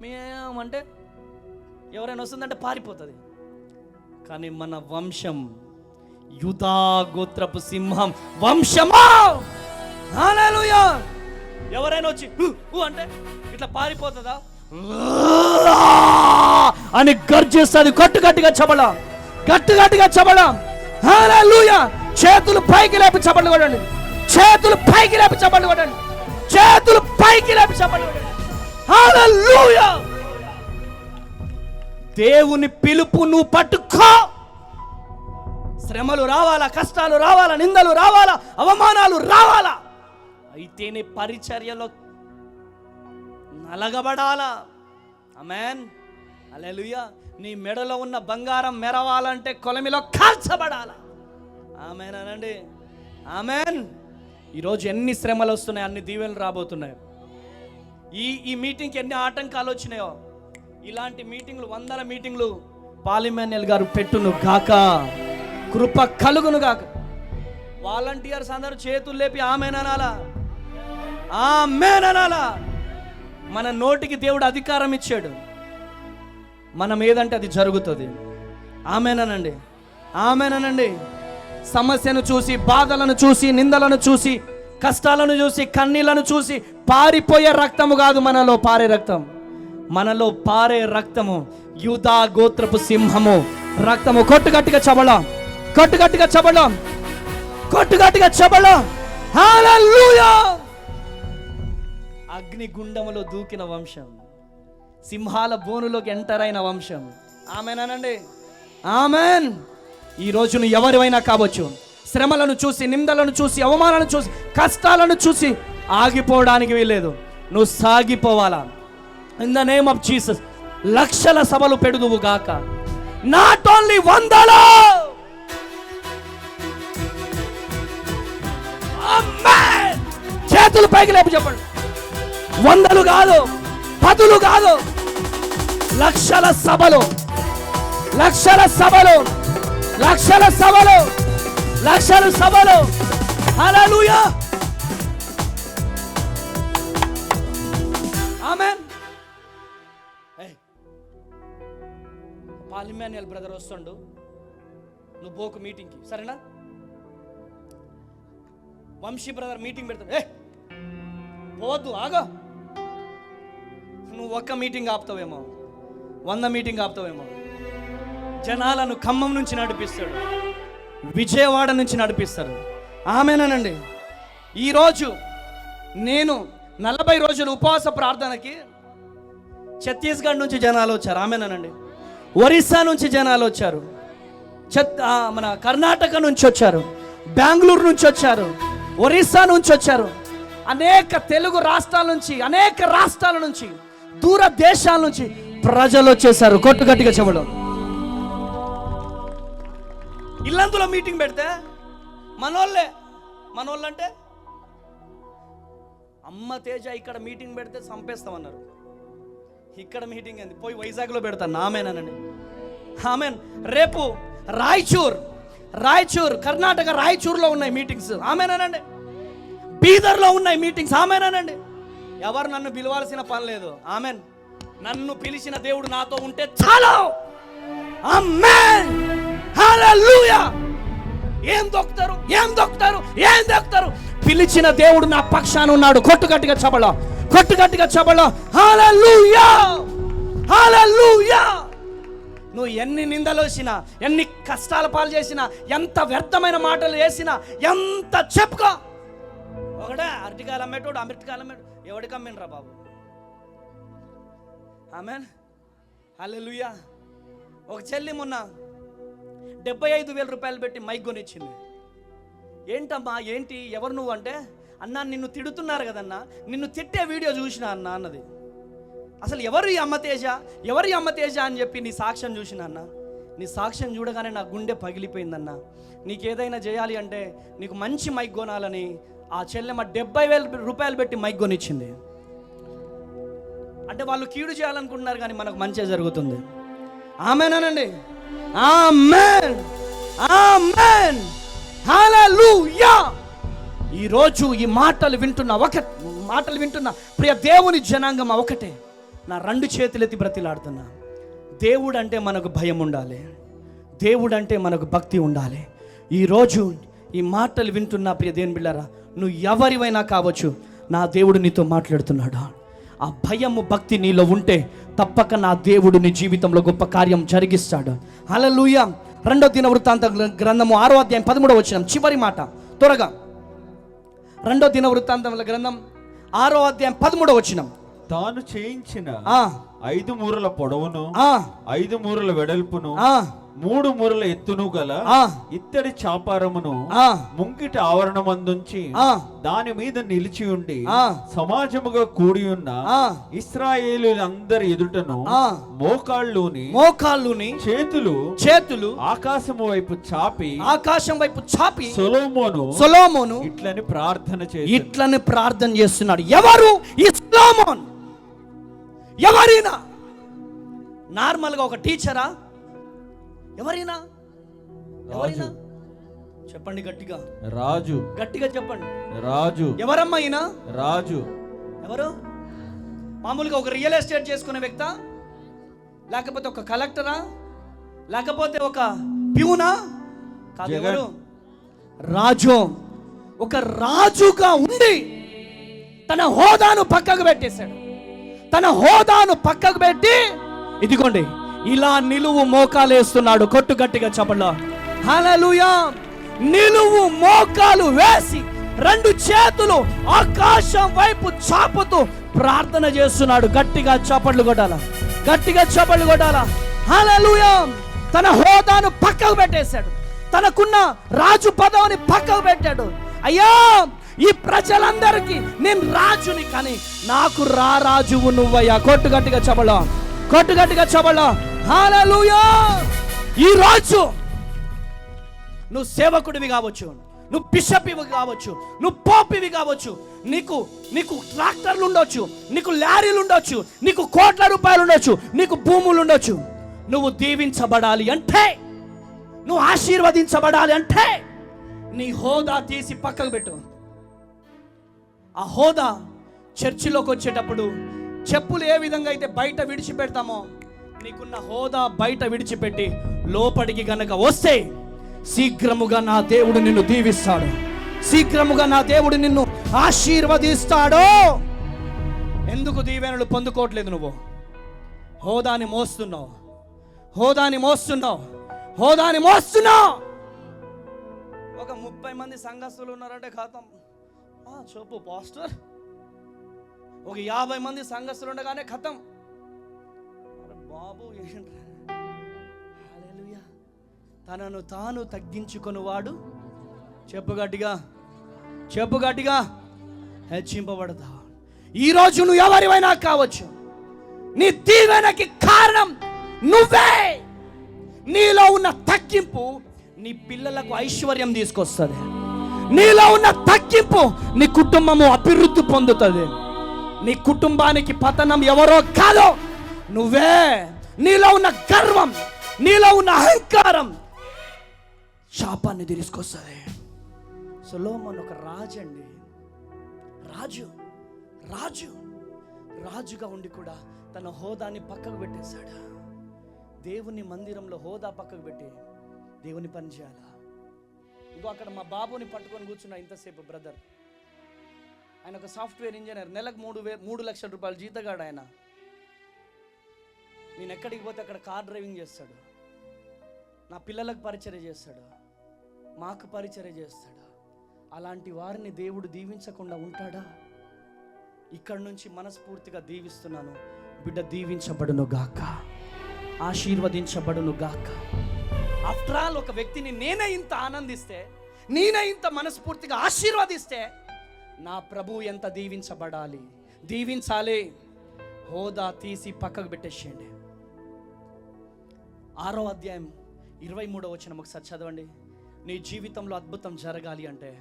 మేమంటే ఎవరైనా వస్తుందంటే పారిపోతుంది. కానీ మన వంశం యూదా గోత్రపు సింహం వంశమా. హల్లెలూయా. ఎవరైనా వచ్చి అంటే ఇట్లా పారిపోతుందా? అని గర్జిస్తుంది. గట్టిగా చబలం, గట్టిగా చబలం. హల్లెలూయా. చేతులు పైకి లేపి చప్పట్లు కొట్టండి. చేతులు పైకి లేపి చప్పట్లు కొట్టండి. చేతులు పైకి లేపి చప్పట్లు కొట్టండి. హల్లెలూయా. దేవుని పిలుపు నువ్వు పట్టుకో. శ్రమలు రావాలా, కష్టాలు రావాలా, నిందలు రావాలా, అవమానాలు రావాలా, అయితేనే పరిచర్యలో నలగబడాలా. ఆమేన్. హల్లెలూయా. నీ మెడలో ఉన్న బంగారం మెరవాలంటే కొలమిలో కాల్చబడాలా. ఆమేన్ అనండి. ఆమేన్. ఈరోజు ఎన్ని శ్రమలు వస్తున్నాయి, అన్ని దీవెనలు రాబోతున్నాయి. ఈ మీటింగ్కి ఎన్ని ఆటంకాలు వచ్చినాయో, ఇలాంటి మీటింగ్లు 100 మీటింగ్లు పాలిమాన్యుల్ గారు పెట్టును గాక, కృప కలుగును గాక. వాలంటీర్స్ అందరూ చేతులు లేపి ఆమేన్ అనాలా, ఆమేన్ అనాలా. మన నోటికి దేవుడు అధికారం ఇచ్చాడు, మనం ఏదంటే అది జరుగుతుంది. ఆమేన్ అనండి, ఆమేన్ అనండి. సమస్యను చూసి, బాధలను చూసి, నిందలను చూసి, కష్టాలను చూసి, కన్నీళ్లను చూసి పారిపోయే రక్తము కాదు మనలో పారే రక్తం. మనలో పారే రక్తము యూదా గోత్రపు సింహము రక్తము. కొట్టుగట్టిగా చబలం, కొట్టుగట్టిగా చబలం, కొట్టుగట్టిగా చబలం. హల్లెలూయా. అగ్నిగుండములో దూకిన వంశం, సింహాల బోనులోకి ఎంటర్ అయిన వంశం. ఆమేన్ అనండి, ఆమేన్. ఈ రోజును ఎవరివైనా కావచ్చు, శ్రమలను చూసి, నిందలను చూసి, అవమానాలను చూసి, కష్టాలను చూసి ఆగిపోవడానికి వీల్లేదు. నువ్వు సాగిపోవాలా. In the name of Jesus. లక్షల సభలు పెడుదువు గాక, నాట్ ఓన్లీ 100. ఆమేన్. చేతులు పైకి లేపి చెప్పండి. 100 కాదు, 10 కాదు, లక్షల సభలు, లక్షల సభలు, లక్షల సభలు, లక్షల సభలు. హల్లెలూయా. ఆమేన్. పాలిమాన్యుల్ బ్రదర్ వస్తుండు, నువ్వు పోకు మీటింగ్కి, సరేనా? వంశీ బ్రదర్ మీటింగ్ పెడతాడు, పోవద్దు, ఆగో. నువ్వు ఒక్క మీటింగ్ ఆపుతావేమో, 100 మీటింగ్ ఆపుతావేమో. జనాలను ఖమ్మం నుంచి నడిపిస్తాడు, విజయవాడ నుంచి నడిపిస్తారు. ఆమేనండి. ఈరోజు నేను 40 రోజులు ఉపవాస ప్రార్థనకి ఛత్తీస్గఢ్ నుంచి జనాలు వచ్చారు. ఆమేనండి. ఒరిస్సా నుంచి జనాలు వచ్చారు, మన కర్ణాటక నుంచి వచ్చారు, బెంగళూరు నుంచి వచ్చారు, ఒరిస్సా నుంచి వచ్చారు, అనేక తెలుగు రాష్ట్రాల నుంచి, అనేక రాష్ట్రాల నుంచి, దూర దేశాల నుంచి ప్రజలు వచ్చేసారు. కొట్టుగట్టిగా చెప్పడం. ఇల్లందులో మీటింగ్ పెడితే మనోళ్ళంటే అమ్మ తేజ ఇక్కడ మీటింగ్ పెడితే చంపేస్తామన్నారు. ఇక్కడ మీటింగ్ ఏంది, పోయి వైజాగ్లో పెడతాను. ఆమేనండి, ఆమేన్. రేపు రాయచూర్ కర్ణాటక రాయచూర్లో ఉన్నాయి మీటింగ్స్. ఆమేనండి. బీదర్లో ఉన్నాయి మీటింగ్స్. ఆమేనండి. ఎవరు నన్ను పిలవాల్సిన పని లేదు. ఆమేన్. నన్ను పిలిచిన దేవుడు నాతో ఉంటే చాలు. ఆమేన్. హల్లెలూయా. ఏం దొక్కుతారు? పిలిచిన దేవుడు నా పక్షాన ఉన్నాడు. కొట్టుగట్టిగా చబలం, కొట్టుగట్టిగా చబలం. హల్లెలూయా, హల్లెలూయా. నువ్వు ఎన్ని నిందలు వేసినా, ఎన్ని కష్టాల పాలు చేసినా, ఎంత వ్యర్థమైన మాటలు వేసినా, ఎంత చెప్పుకో. ఒకటే అరటికాయలు అమ్మేటోడు అమెరికాయలు అమ్మేటోడు ఎవడికి అమ్మినరా బాబు. ఆమేన్. హల్లెలూయా. ఒక చెల్లి మొన్న 75,000 రూపాయలు పెట్టి మైక్ కొనిచ్చింది. ఏంటమ్మా, ఏంటి, ఎవరు నువ్వు అంటే, అన్నా నిన్ను తిడుతున్నారు కదన్నా, నిన్ను తిట్టే వీడియో చూసినా అన్న అన్నది. అసలు ఎవరు ఈ అమ్మ తేజ అని చెప్పి నీ సాక్ష్యం చూసిన అన్న. నీ సాక్ష్యం చూడగానే నా గుండె పగిలిపోయిందన్న. నీకేదైనా చేయాలి అంటే నీకు మంచి మైక్ కొనాలని ఆ చెల్లెమ్మ 70,000 రూపాయలు పెట్టి మైక్ కొనిచ్చింది. అంటే వాళ్ళు కీడు చేయాలనుకుంటున్నారు, కానీ మనకు మంచి జరుగుతుంది. ఆమేనండి, ఆమేన్, ఆమేన్. హల్లెలూయా. ఈరోజు ఈ మాటలు వింటున్న ప్రియ దేవుని జనాంగం ఒకటే, నా 2 చేతులెత్తి బ్రతిలాడుతున్నా. దేవుడు అంటే మనకు భయం ఉండాలి, దేవుడు అంటే మనకు భక్తి ఉండాలి. ఈరోజు ఈ మాటలు వింటున్న ప్రియ దేవుని బిడ్డలారా, నువ్వు ఎవరివైనా కావచ్చు, నా దేవుడు నీతో మాట్లాడుతున్నాడు. ఆ భయము భక్తి నీలో ఉంటే తప్పక నా దేవుడు నీ జీవితంలో గొప్ప కార్యం జరిగిస్తాడు. హల్లెలూయా. 2 దినవృత్తాంత గ్రంథము 6వ అధ్యాయం 13వ వచనం, చివరి మాట త్వరగా. 2 దినవృత్తాంతముల గ్రంథం 6వ అధ్యాయం 13వ వచనం. తాను చేయించిన ఆ 5 మూరల పొడవును, ఆ 5 మూరల వెడల్పును, ఆ 3 మూరల ఎత్తును గల ఆ ఇత్తడి చాపారమును ఆ ముంగిటి ఆవరణమందుంచి ఆ దాని మీద నిలిచి ఉండి ఆ సమాజముగా కూడి ఉన్న ఆ ఇశ్రాయేలీయులందరి ఎదుటను ఆ మోకాళ్ళుని చేతులు ఆకాశము వైపు చాపి ఆకాశం వైపు చాపి సొలొమోను ఇట్లని ప్రార్థన చేస్తున్నాడు. ఎవరు ఈ సొలొమోన్? ఎవరైనా నార్మల్గా ఒక టీచరా? ఎవరైనా చెప్పండి గట్టిగా. రాజు. గట్టిగా చెప్పండి. రాజు. ఎవరమ్మా ఈయన? రాజు. ఎవరు? మామూలుగా ఒక రియల్ ఎస్టేట్ చేసుకునే వ్యక్తా, లేకపోతే ఒక కలెక్టరా, లేకపోతే ఒక ప్యూనా? కాదు. ఎవరు? రాజు. ఒక రాజుగా ఉండి తన హోదాను పక్కకు పెట్టేశాడు. తన హోదాను పక్కకు పెట్టి ఇదిగోండి ఇలా నిలువు మోకాలు వేస్తున్నాడు. కొట్టు గట్టిగా చెప్పండి. హల్లెలూయా. నిలువు మోకాలు వేసి 2 చేతులు ఆకాశం వైపు చాపుతూ ప్రార్థన చేస్తున్నాడు. గట్టిగా చప్పట్లు కొట్టాలా, గట్టిగా చప్పట్లు కొట్టాలా. హల్లెలూయా. తన హోదాను పక్కకు పెట్టేశాడు. తనకున్న రాజు పదవిని పక్కకు పెట్టాడు. అయ్యా, ఈ ప్రజలందరికీ నేను రాజుని, కానీ నాకు రాజువు నువ్వయ్యా. కొట్టు గట్టిగా చప్పలా, కొట్టు గట్టిగా చప్పలా. హల్లెలూయా. ఈ రోజు నువ్వు సేవకుడివి కావచ్చు, నువ్వు బిషప్వి కావచ్చు, నువ్వు పోపివి కావచ్చు, నీకు ట్రాక్టర్లు ఉండొచ్చు, నీకు లారీలు ఉండొచ్చు, నీకు కోట్ల రూపాయలు ఉండొచ్చు, నీకు భూములు ఉండొచ్చు. నువ్వు దీవించబడాలి అంటే, నువ్వు ఆశీర్వదించబడాలి అంటే నీ హోదా తీసి పక్కకు పెట్టు. ఆ హోదా చర్చిలోకి వచ్చేటప్పుడు చెప్పులు ఏ విధంగా అయితే బయట విడిచిపెడతామో, నీకున్న హోదా బయట విడిచిపెట్టి లోపలికి గనక వస్తే శీఘ్రముగా నా దేవుడు నిన్ను దీవిస్తాడు. శీఘ్రముగా నా దేవుడు నిన్ను ఆశీర్వదిస్తాడు. ఎందుకు దీవెనలు పొందుకోవట్లేదు? నువ్వు హోదాని మోస్తున్నావు, హోదాని మోస్తున్నావు, హోదాని మోస్తున్నావు. ఒక 30 మంది సంఘస్థులు ఉన్నారంటే ఖాతం. చెప్పు పాస్టర్. ఒక 50 మంది సంఘస్థులు ఉండగానే ఖతం. బాబు ఏంట్రా? హల్లెలూయా. తనను తాను తగ్గించుకొనివాడు, చెప్పు గట్టిగా, చెప్పు గట్టిగా, హెచ్చింపబడతా. ఈరోజు నువ్వు ఎవరివైనా కావచ్చు, నీ దీవెనకి కారణం నువ్వే. నీలో ఉన్న తగ్గింపు నీ పిల్లలకు ఐశ్వర్యం తీసుకొస్తుంది. నీలో ఉన్న తగ్గింపు నీ కుటుంబము అభివృద్ధి పొందుతుంది. నీ కుటుంబానికి పతనం ఎవరో కాదో నువ్వే. నీలో ఉన్న గర్వం, నీలో ఉన్న అహంకారం శాపాన్ని తీసుకొస్తుంది. సొలొమోను ఒక రాజు అండి. రాజుగా ఉండి కూడా తన హోదాని పక్కకు పెట్టేశాడు. దేవుని మందిరంలో హోదా పక్కకు పెట్టి దేవుని పని చేయాలా? ఇంకో అక్కడ మా బాబుని పట్టుకొని కూర్చున్నా ఇంతసేపు బ్రదర్. ఆయన ఒక సాఫ్ట్వేర్ ఇంజనీర్, నెలకు 3 లక్షల రూపాయలు జీతగాడు ఆయన. నేను ఎక్కడికి పోతే అక్కడ కార్ డ్రైవింగ్ చేస్తాడు, నా పిల్లలకు పరిచర్య చేస్తాడు, మాకు పరిచర్య చేస్తాడు. అలాంటి వారిని దేవుడు దీవించకుండా ఉంటాడా? ఇక్కడ నుంచి మనస్ఫూర్తిగా దీవిస్తున్నాను. బిడ్డ దీవించబడును గాక, ఆశీర్వదించబడును గాక. ఆఫ్టర్ ఆల్ ఒక వ్యక్తిని నేనే ఇంత ఆనందిస్తే, నేనే ఇంత మనస్ఫూర్తిగా ఆశీర్వదిస్తే నా ప్రభు ఎంత దీవించబడాలి, దీవించాలి. హోదా తీసి పక్కకు పెట్టేసేయండి. 6వ అధ్యాయం 23వ వచనం ఒకసారి చదవండి. నీ జీవితంలో అద్భుతం జరగాలి అంటే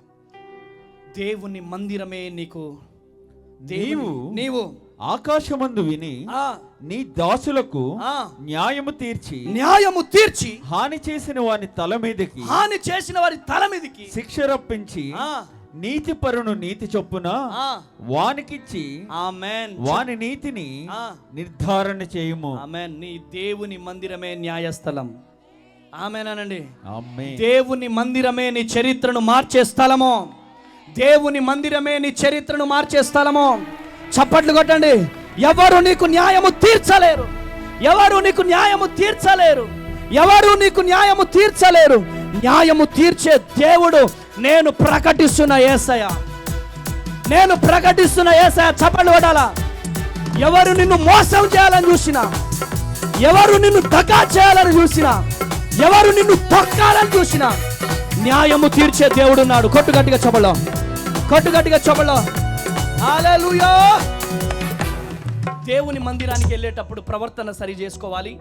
దేవుని మందిరమే నీకు. నీవు ఆకాశమందు విని నీ దాసులకు న్యాయము తీర్చి హాని చేసిన వారి తల మీదకి శిక్ష రప్పించి నీతిపరును నీతి చొప్పున వానికిచ్చి వాని నీతిని నిర్ధారణ చేయుము. ఆమేన్. నీ దేవుని మందిరమే న్యాయస్థలం. ఆమేనండి. దేవుని మందిరమే నీ చరిత్రను మార్చే స్థలము. దేవుని మందిరమే నీ చరిత్రను మార్చే స్థలము. చప్పట్లు కొట్టండి. ఎవరు నీకు న్యాయము తీర్చలేరు, ఎవరు నీకు న్యాయము తీర్చలేరు, ఎవరు నీకు న్యాయము తీర్చలేరు. న్యాయము తీర్చే దేవుడు నేను ప్రకటిస్తున్న యేసయ్య, నేను ప్రకటిస్తున్న యేసయ్య. చప్పట్లు కొట్టాలా. ఎవరు నిన్ను మోసం చేయాలని చూసినా, ఎవరు నిన్ను దగా చేయాలని చూసినా, ఎవరు నిన్ను తొక్కాలని చూసినా, న్యాయము తీర్చే దేవుడు ఉన్నాడు. కొట్టు గట్టిగా చప్పట్లో, కొట్టు గట్టిగా చప్పట్లో. హల్లెలూయా. దేవుని మందిరానికి వెళ్ళేటప్పుడు ప్రవర్తన సరి చేసుకోవాలి.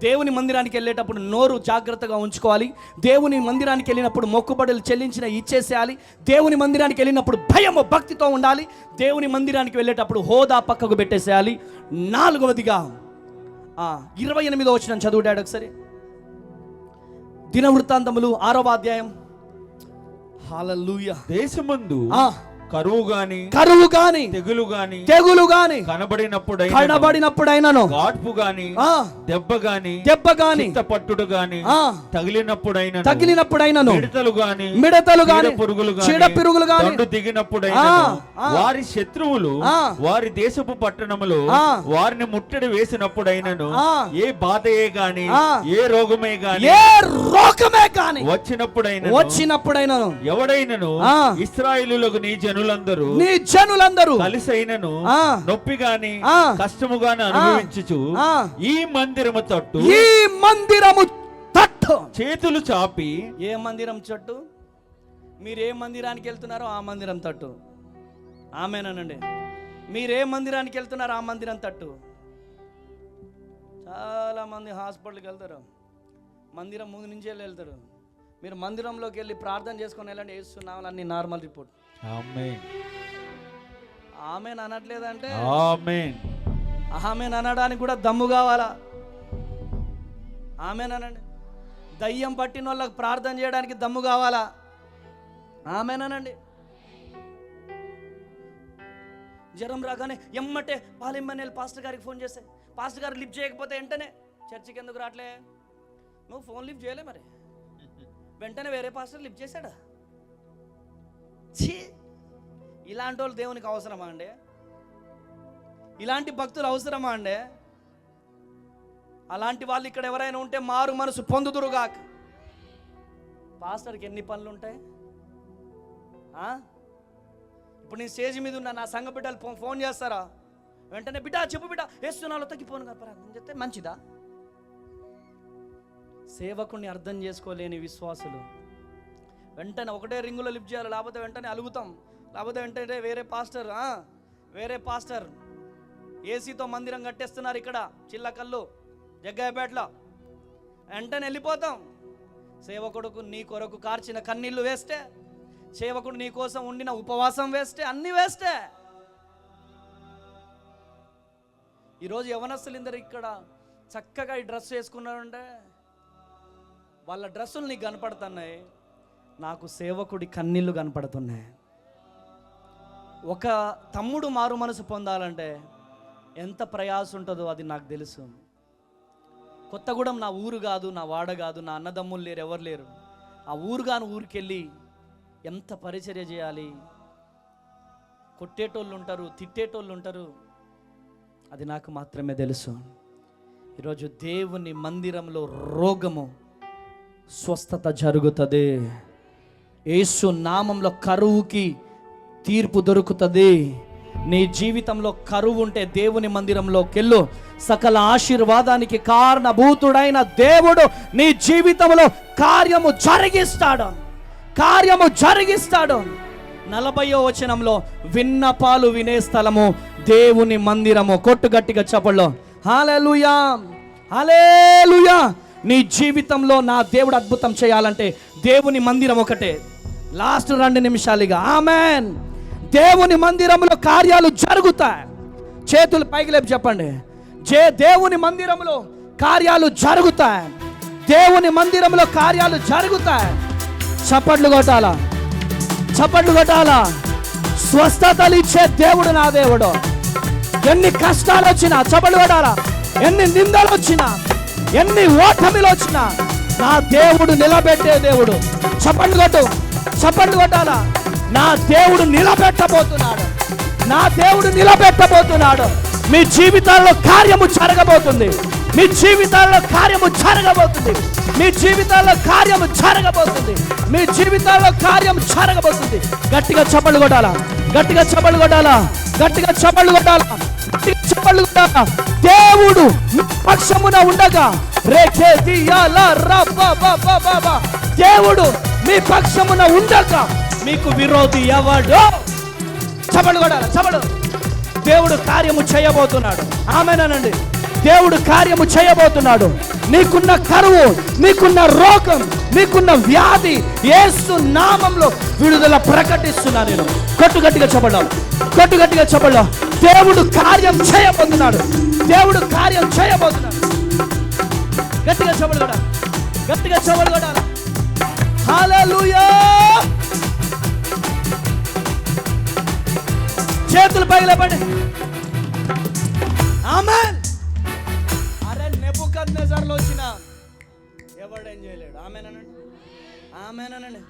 దేవుని మందిరానికి వెళ్ళేటప్పుడు నోరు జాగ్రత్తగా ఉంచుకోవాలి. దేవుని మందిరానికి వెళ్ళినప్పుడు మొక్కుబడులు చెల్లించిన ఇచ్చేసేయాలి. దేవుని మందిరానికి వెళ్ళినప్పుడు భయము భక్తితో ఉండాలి. దేవుని మందిరానికి వెళ్ళేటప్పుడు హోదా పక్కకు పెట్టేసేయాలి. 4వదిగా 28వ వచనం చదువుతాడు ఒకసారి. దినవృత్తాంతములు 6వ అధ్యాయం. హల్లెలూయా. దేశమందు కరువు గాని తెగులు గాని కనబడినప్పుడైనను గాడ్పు గాని దెబ్బ గాని పట్టుడు గాని తగిలినప్పుడైనను మిడతలు గాని చీడపురుగులు గాని దిగినప్పుడైనను వారి శత్రువులు వారి దేశపు పట్టణములో వారిని ముట్టడి వేసినప్పుడైనను ఏ బాధయే గాని ఏ రోగమే గాని వచ్చినప్పుడైనను ఎవడైనను ఇశ్రాయేలులకు నీ జనులందరూ కలిసైనను నొప్పి గాని కష్టము గాని అనుభవించుచు ఈ మందిరము తట్టు చేతులు చాపి. ఏ మందిరం చుట్టూ? మీరు ఏ మందిరానికి వెళ్తున్నారో ఆ మందిరం తట్టు. ఆమేనండి. మీరు ఏ మందిరానికి వెళ్తున్నారో ఆ మందిరం తట్టు. చాలా మంది హాస్పిటల్కి వెళ్తారు, మందిరం ముందు నుంచే వెళ్తారు. మీరు మందిరంలోకి వెళ్ళి ప్రార్థన చేసుకొని వెళ్ళండి, వేస్తున్నామని అన్ని నార్మల్ రిపోర్ట్. ఆమేన్. ఆమేన్ అనట్లేదంటే ఆమేన్. ఆమేన్ అనడానికి కూడా దమ్ము కావాలా? ఆమేన్ అనండి. దయ్యం పట్టిన వాళ్ళకి ప్రార్థన చేయడానికి దమ్ము కావాలా? ఆమేన్ అనండి. జ్వరం రాగానే ఎమ్మటే పాలిమ్మనేలు పాస్టర్ గారికి ఫోన్ చేస్తే పాస్టర్ గారు లిఫ్ట్ చేయకపోతే వెంటనే చర్చికి ఎందుకు రావట్లే? నువ్వు ఫోన్ లిఫ్ట్ చేయలే, మరి వెంటనే వేరే పాస్టర్ లిఫ్ట్ చేశాడా? ఇలాంటి వాళ్ళు దేవునికి అవసరమా అండి? ఇలాంటి భక్తులు అవసరమా అండి? అలాంటి వాళ్ళు ఇక్కడ ఎవరైనా ఉంటే మారు మనసు పొందుదురుగాక. పాస్టర్కి ఎన్ని పనులు ఉంటాయి? ఇప్పుడు నేను స్టేజ్ మీద ఉన్నా, నా సంఘ బిడ్డలు ఫోన్ చేస్తారా? వెంటనే బిడ్డ చెప్పు బిడ్డ వేస్తున్నాలో తగ్గిపోను కదా చెప్తే మంచిదా? సేవకుని అర్థం చేసుకోలేని విశ్వాసులు వెంటనే ఒకటే రింగులో లిఫ్ట్ చేయాలి, లేకపోతే వెంటనే అలుగుతాం, లేకపోతే వెంటనే వేరే పాస్టర్ ఏసీతో మందిరం కట్టేస్తున్నారు ఇక్కడ చిల్లకల్లు జగ్గాయపేటలో, వెంటనే వెళ్ళిపోతాం. సేవకుడుకు నీ కొరకు కార్చిన కన్నీళ్లు వేస్తే, సేవకుడు నీ కోసం ఉండిన ఉపవాసం వేస్తే, అన్నీ వేస్తే. ఈరోజు యవనస్తులు ఇందరు ఇక్కడ చక్కగా ఈ డ్రెస్ వేసుకున్నారంటే వాళ్ళ డ్రెస్సులు నీకు కనపడుతున్నాయి, నాకు సేవకుడి కన్నీళ్లు కనపడుతున్నాయి. ఒక తమ్ముడు మారు మనసు పొందాలంటే ఎంత ప్రయాస ఉంటుందో అది నాకు తెలుసు. కొత్తగూడెం నా ఊరు కాదు, నా వాడ కాదు, నా అన్నదమ్ములు లేరు, ఎవరు లేరు. ఆ ఊరికెళ్ళి ఎంత పరిచర్య చేయాలి. కొట్టేటోళ్ళు ఉంటారు, తిట్టేటోళ్ళు ఉంటారు, అది నాకు మాత్రమే తెలుసు. ఈరోజు దేవుని మందిరంలో రోగము స్వస్థత జరుగుతుంది. యేసు నామంలో కరువుకి తీర్పు దొరుకుతుంది. నీ జీవితంలో కరువు ఉంటే దేవుని మందిరంలోకి వెళ్ళు. సకల ఆశీర్వాదానికి కారణభూతుడైన దేవుడు నీ జీవితంలో కార్యము జరిగిస్తాడు. 40వ వచనంలో విన్నపాలు వినే స్థలము దేవుని మందిరము. కొట్టు గట్టిగా చప్పట్లో హల్లెలూయా, హల్లెలూయా. నీ జీవితంలో నా దేవుడు అద్భుతం చేయాలంటే దేవుని మందిరం ఒకటే. లాస్ట్ 2 నిమిషాలుగా ఆమెన్. దేవుని మందిరంలో కార్యాలు జరుగుతాయి. చేతులు పైకి లేపి చెప్పండి, దేవుని మందిరంలో కార్యాలు జరుగుతాయి. దేవుని మందిరంలో కార్యాలు జరుగుతాయి. చప్పట్లు కొట్టాలా. స్వస్థతలు ఇచ్చే దేవుడు నా దేవుడు. ఎన్ని కష్టాలు వచ్చినా చప్పట్లు కొట్టాలా. ఎన్ని నిందలు వచ్చినా, ఎన్ని ఓటమిలు వచ్చినా నా దేవుడు నిలబెట్టే దేవుడు. చప్పట్లు కొట్టాలా. నా దేవుడు నిలబెట్టబోతున్నాడు. నా దేవుడు నిలబెట్టబోతున్నాడు. మీ జీవితాల్లో కార్యము జరగబోతుంది. మీ జీవితాల్లో కార్యము జరగబోతుంది. మీ జీవితాల్లో కార్యము జరగబోతుంది. మీ జీవితాల్లో కార్యం జరగబోతుంది. గట్టిగా చప్పట్లు కొట్టాలా, గట్టిగా చప్పట్లు కొట్టాలా, గట్టిగా చప్పట్లు కొట్టాలా, గట్టిగా చప్పట్లు కొట్టాలా. దేవుడు మీ పక్షమున ఉండగా రేఖే దియాల రబ్బ దేవుడు మీ పక్షమున ఉండగా మీకు విరోధి ఎవడు? చప్పట్లు కొట్టాలా, చప్పట్లు. దేవుడు కార్యము చేయబోతున్నాడు. ఆమేనండి. దేవుడు కార్యము చేయబోతున్నాడు. నీకున్న కరువు, నీకున్న రోగం, నీకున్న వ్యాధి యేసు నామములో విడుదల ప్రకటిస్తున్నా నేను. కొట్టు గట్టిగా చెప్పడం, కొట్టు గట్టిగా చెప్పడం. దేవుడు కార్యం చేయబోతున్నాడు. దేవుడు కార్యం చేయబోతున్నాడు. గట్టిగా చెప్పలు కూడా, గట్టిగా చెప్పలు కూడా. హల్లెలూయా. చేతులు పైకి లేపండి. ఆమేన్. అరే నెబుకద్నెజర్లో వచ్చిన ఎవడేం చేయలేడు. ఆమేన్ అనండి, ఆమేన్ అనండి,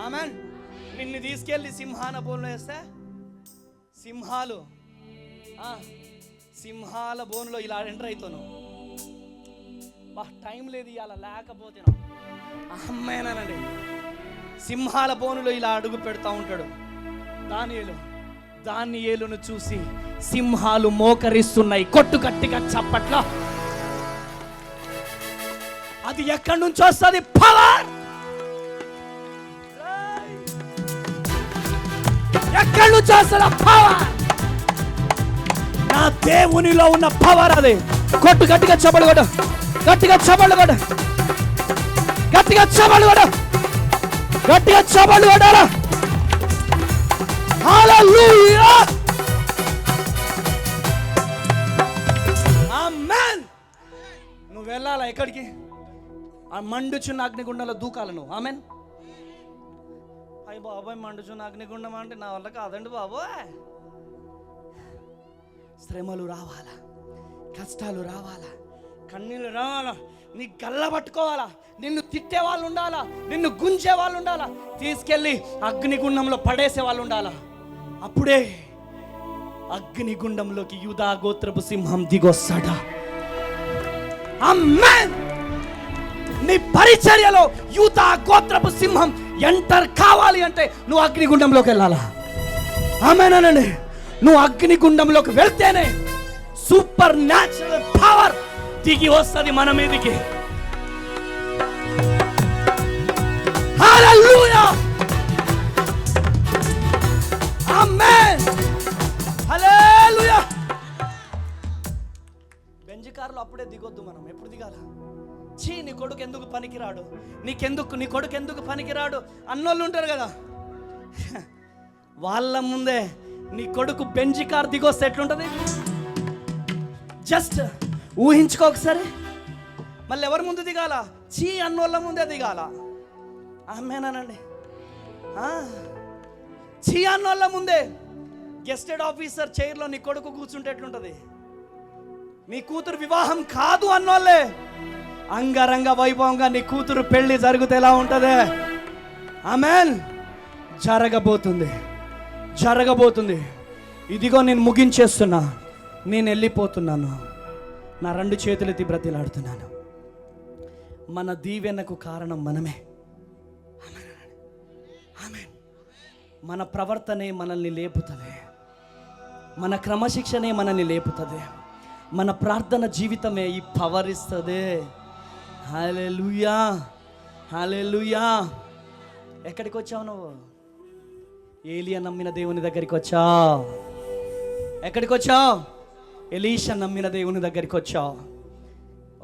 ఆమేన్. నిన్ను తీసుకెళ్ళి సింహాన బోన్లో వేస్తే సింహాల బోన్లో ఇలా ఎంటర్ అవుతాను. టైం లేదు ఇవాళ, లేకపోతే అమ్మేనానండి. సింహాల బోనులో ఇలా అడుగు పెడతా ఉంటాడు దానియేలును చూసి సింహాలు మోకరిస్తున్నాయి. కొట్టు గట్టిగా చప్పట్ల. అది ఎక్కడి నుంచి వస్తుంది? పవర్. ఎక్కడి నుంచి వస్తుంది పవర్? నా దేవునిలో ఉన్న పవర్ అది. కొట్టు గట్టిగా చప్పలు కొట్టు, గట్టిగా చప్పలు కొట్టు, గట్టిగా చప్పలు కొట్టు, గట్టిగా చప్పలు కొట్టాలా. హల్లెలూయా. ఆమేన్. నువ్వు వెళ్ళాలా ఎక్కడికి? ఆ మండుచున్న అగ్నిగుండంలో దూకాల నువ్వు. ఆమేన్. అయ్యి బాబాయ్, మండుచున్న అగ్నిగుండం అంటే నా వల్ల కాదండి బాబోయ్. శ్రమలు రావాలా, కష్టాలు రావాలా, కన్నీళ్ళు రావాలా, నీ గల్ల పట్టుకోవాలా, నిన్ను తిట్టే వాళ్ళు ఉండాలా, నిన్ను గుంజే వాళ్ళు ఉండాలా, తీసుకెళ్ళి అగ్నిగుండంలో పడేసే వాళ్ళు ఉండాలా. అప్పుడే అగ్నిగుండంలోకి యూదా గోత్రపు సింహం దిగొస్తాడా. ఆమేన్. నీ పరిచర్యలో యూదా గోత్రపు సింహం ఎంటర్ కావాలి అంటే నువ్వు అగ్నిగుండంలోకి వెళ్ళాలా. ఆమేనండి. నువ్వు అగ్నిగుండంలోకి వెళ్తేనే సూపర్ న్యాచురల్ పవర్ దిగి వస్తుంది మన మీదకి. హల్లెలూయా. ఆమేన్. హల్లెలూయా. బెంజ్ కార్లో అప్పుడే దిగొద్దు మనం. ఎప్పుడు దిగాల? నీ కొడుకు ఎందుకు పనికిరాడు, నీ కొడుకు ఎందుకు పనికిరాడు అన్నోళ్ళు ఉంటారు కదా, వాళ్ళ ముందే నీ కొడుకు బెంజ్ కార్ దిగొస్తే ఎట్లుంటది? జస్ట్ ఊహించుకో ఒకసారి. మళ్ళీ ఎవరి ముందు దిగాల? అన్నోళ్ళ ముందే దిగాల. ఆమేనండి. అన్నోళ్ళ ముందే. గెస్టెడ్ ఆఫీసర్ చైర్లో నీ కొడుకు కూర్చుంటే ఎట్లుంటది? నీ కూతురు వివాహం కాదు అన్నోళ్ళే అంగరంగ వైభవంగా నీ కూతురు పెళ్లి జరిగితే ఎలా ఉంటది? ఆమేన్. జరగబోతుంది, జరగబోతుంది. ఇదిగో నేను ముగించేస్తున్నా, నేను వెళ్ళిపోతున్నాను. నా 2 చేతులెత్తి బ్రతిలాడుతున్నాను. మన దీవెనకు కారణం మనమే. ఆమేన్. మన ప్రవర్తనే మనల్ని లేపుతుంది, మన క్రమశిక్షణే మనల్ని లేపుతుంది, మన ప్రార్థన జీవితమే ఈ పవర్ ఇస్తుంది. హల్లెలూయా, హల్లెలూయా. ఎక్కడికి వచ్చావు నువ్వు? ఏలియా నమ్మిన దేవుని దగ్గరికి వచ్చావు. ఎక్కడికి వచ్చావు? ఎలీషా నమ్మిన దేవుని దగ్గరికి వచ్చావు.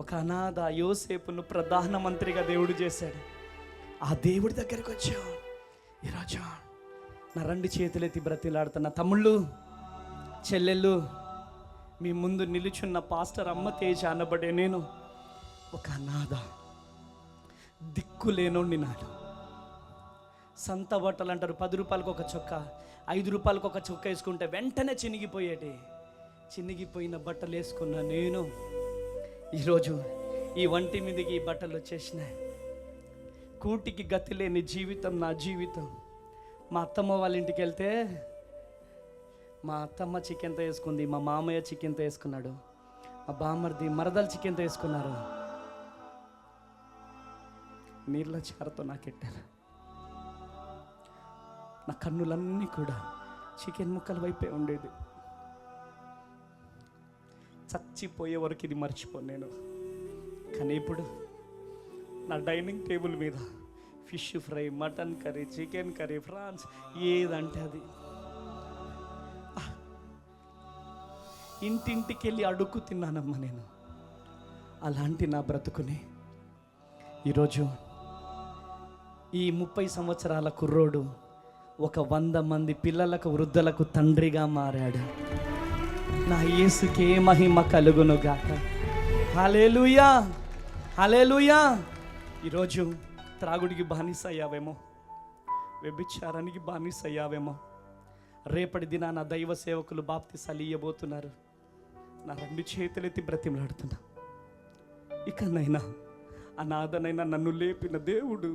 ఒక అనాథ యోసేపును ప్రధానమంత్రిగా దేవుడు చేశాడు. ఆ దేవుడి దగ్గరికి వచ్చావు. ఈరోజు నా 2 చేతులెత్తి బ్రతిలాడుతున్న తమ్ముళ్ళు, చెల్లెళ్ళు, మీ ముందు నిలుచున్న పాస్టర్ అమ్మ తేజ అనబడే నేను ఒక అనాథ, దిక్కులేనోడిని. నాడు సంత బట్టలు అంటారు, 10 రూపాయలకు ఒక చొక్క, 5 రూపాయలకు ఒక చొక్క వేసుకుంటే వెంటనే చినిగిపోయిన బట్టలు వేసుకున్నా నేను ఈరోజు ఈ వంటి మీదకి ఈ బట్టలు వచ్చేసినాయి. కూటికి గతి లేని జీవితం నా జీవితం. మా అత్తమ్మ వాళ్ళ ఇంటికి వెళ్తే మా అత్తమ్మ చికెన్తో వేసుకుంది, మా మామయ్య చికెన్తో వేసుకున్నాడు, మా బామ్మర్ది మరదలు చికెన్తో వేసుకున్నారు. నీళ్ళ చారుతో నాకెట్టారు. నా కన్నులన్నీ కూడా చికెన్ ముక్కల వైపే ఉండేది. చచ్చిపోయే వరకు ఇది మర్చిపోను నేను. కానీ ఇప్పుడు నా డైనింగ్ టేబుల్ మీద fish fry, mutton curry, chicken curry, prawns, ఏదంటే అది. ఇంటింటికి వెళ్ళి అడుక్కు తిన్నానమ్మా నేను. అలాంటి నా బ్రతుకుని ఈరోజు ఈ 30 సంవత్సరాల కుర్రోడు ఒక 100 మంది పిల్లలకు, వృద్ధులకు తండ్రిగా మారాడు. నా యేసుకే మహిమ కలుగును గాక. హల్లెలూయా, హల్లెలూయా. ఈరోజు త్రాగుడికి బానిస అయ్యావేమో, వ్యభిచారానికి బానిస అయ్యావేమో. రేపటి దినాన దైవ సేవకులు బాప్తిసాలు ఇయ్యబోతున్నారు. నా 2 చేతులెత్తి బ్రతిమలాడుతున్నా, ఇకనైనా అనాథనైనా నన్ను లేపిన దేవుడు,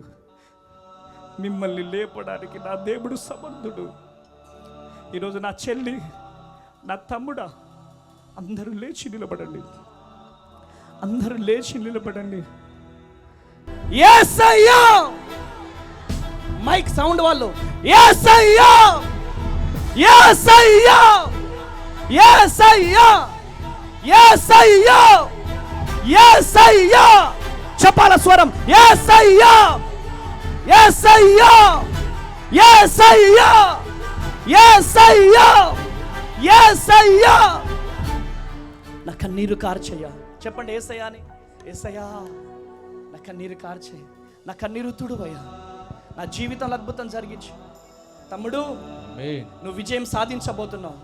మిమ్మల్ని లేపడానికి నా దేవుడు సమర్థుడు. ఈరోజు నా చెల్లి, నా తమ్ముడా, అందరూ లేచి నిలబడండి, అందరూ లేచి నిలబడండి. యేసయ్యా, మైక్ సౌండ్ వాళ్ళు, యేసయ్యా, యేసయ్యా, యేసయ్యా, యేసయ్యా, యేసయ్యా. చెప్పాల స్వరం, యేసయ్యా, యేసయ్యా, యేసయ్యా, యేసయ్యా, యేసయ్యా. నా కన్నీరు కార్చయ్యా. చెప్పండి యేసయ్యా అని. యేసయ్యా, నా కన్నీరు కార్చయ్య, నా కన్నీరు తుడువయ్యా, నా జీవితంలో అద్భుతం జరిగించు. తమ్ముడు, నువ్వు విజయం సాధించబోతున్నావు.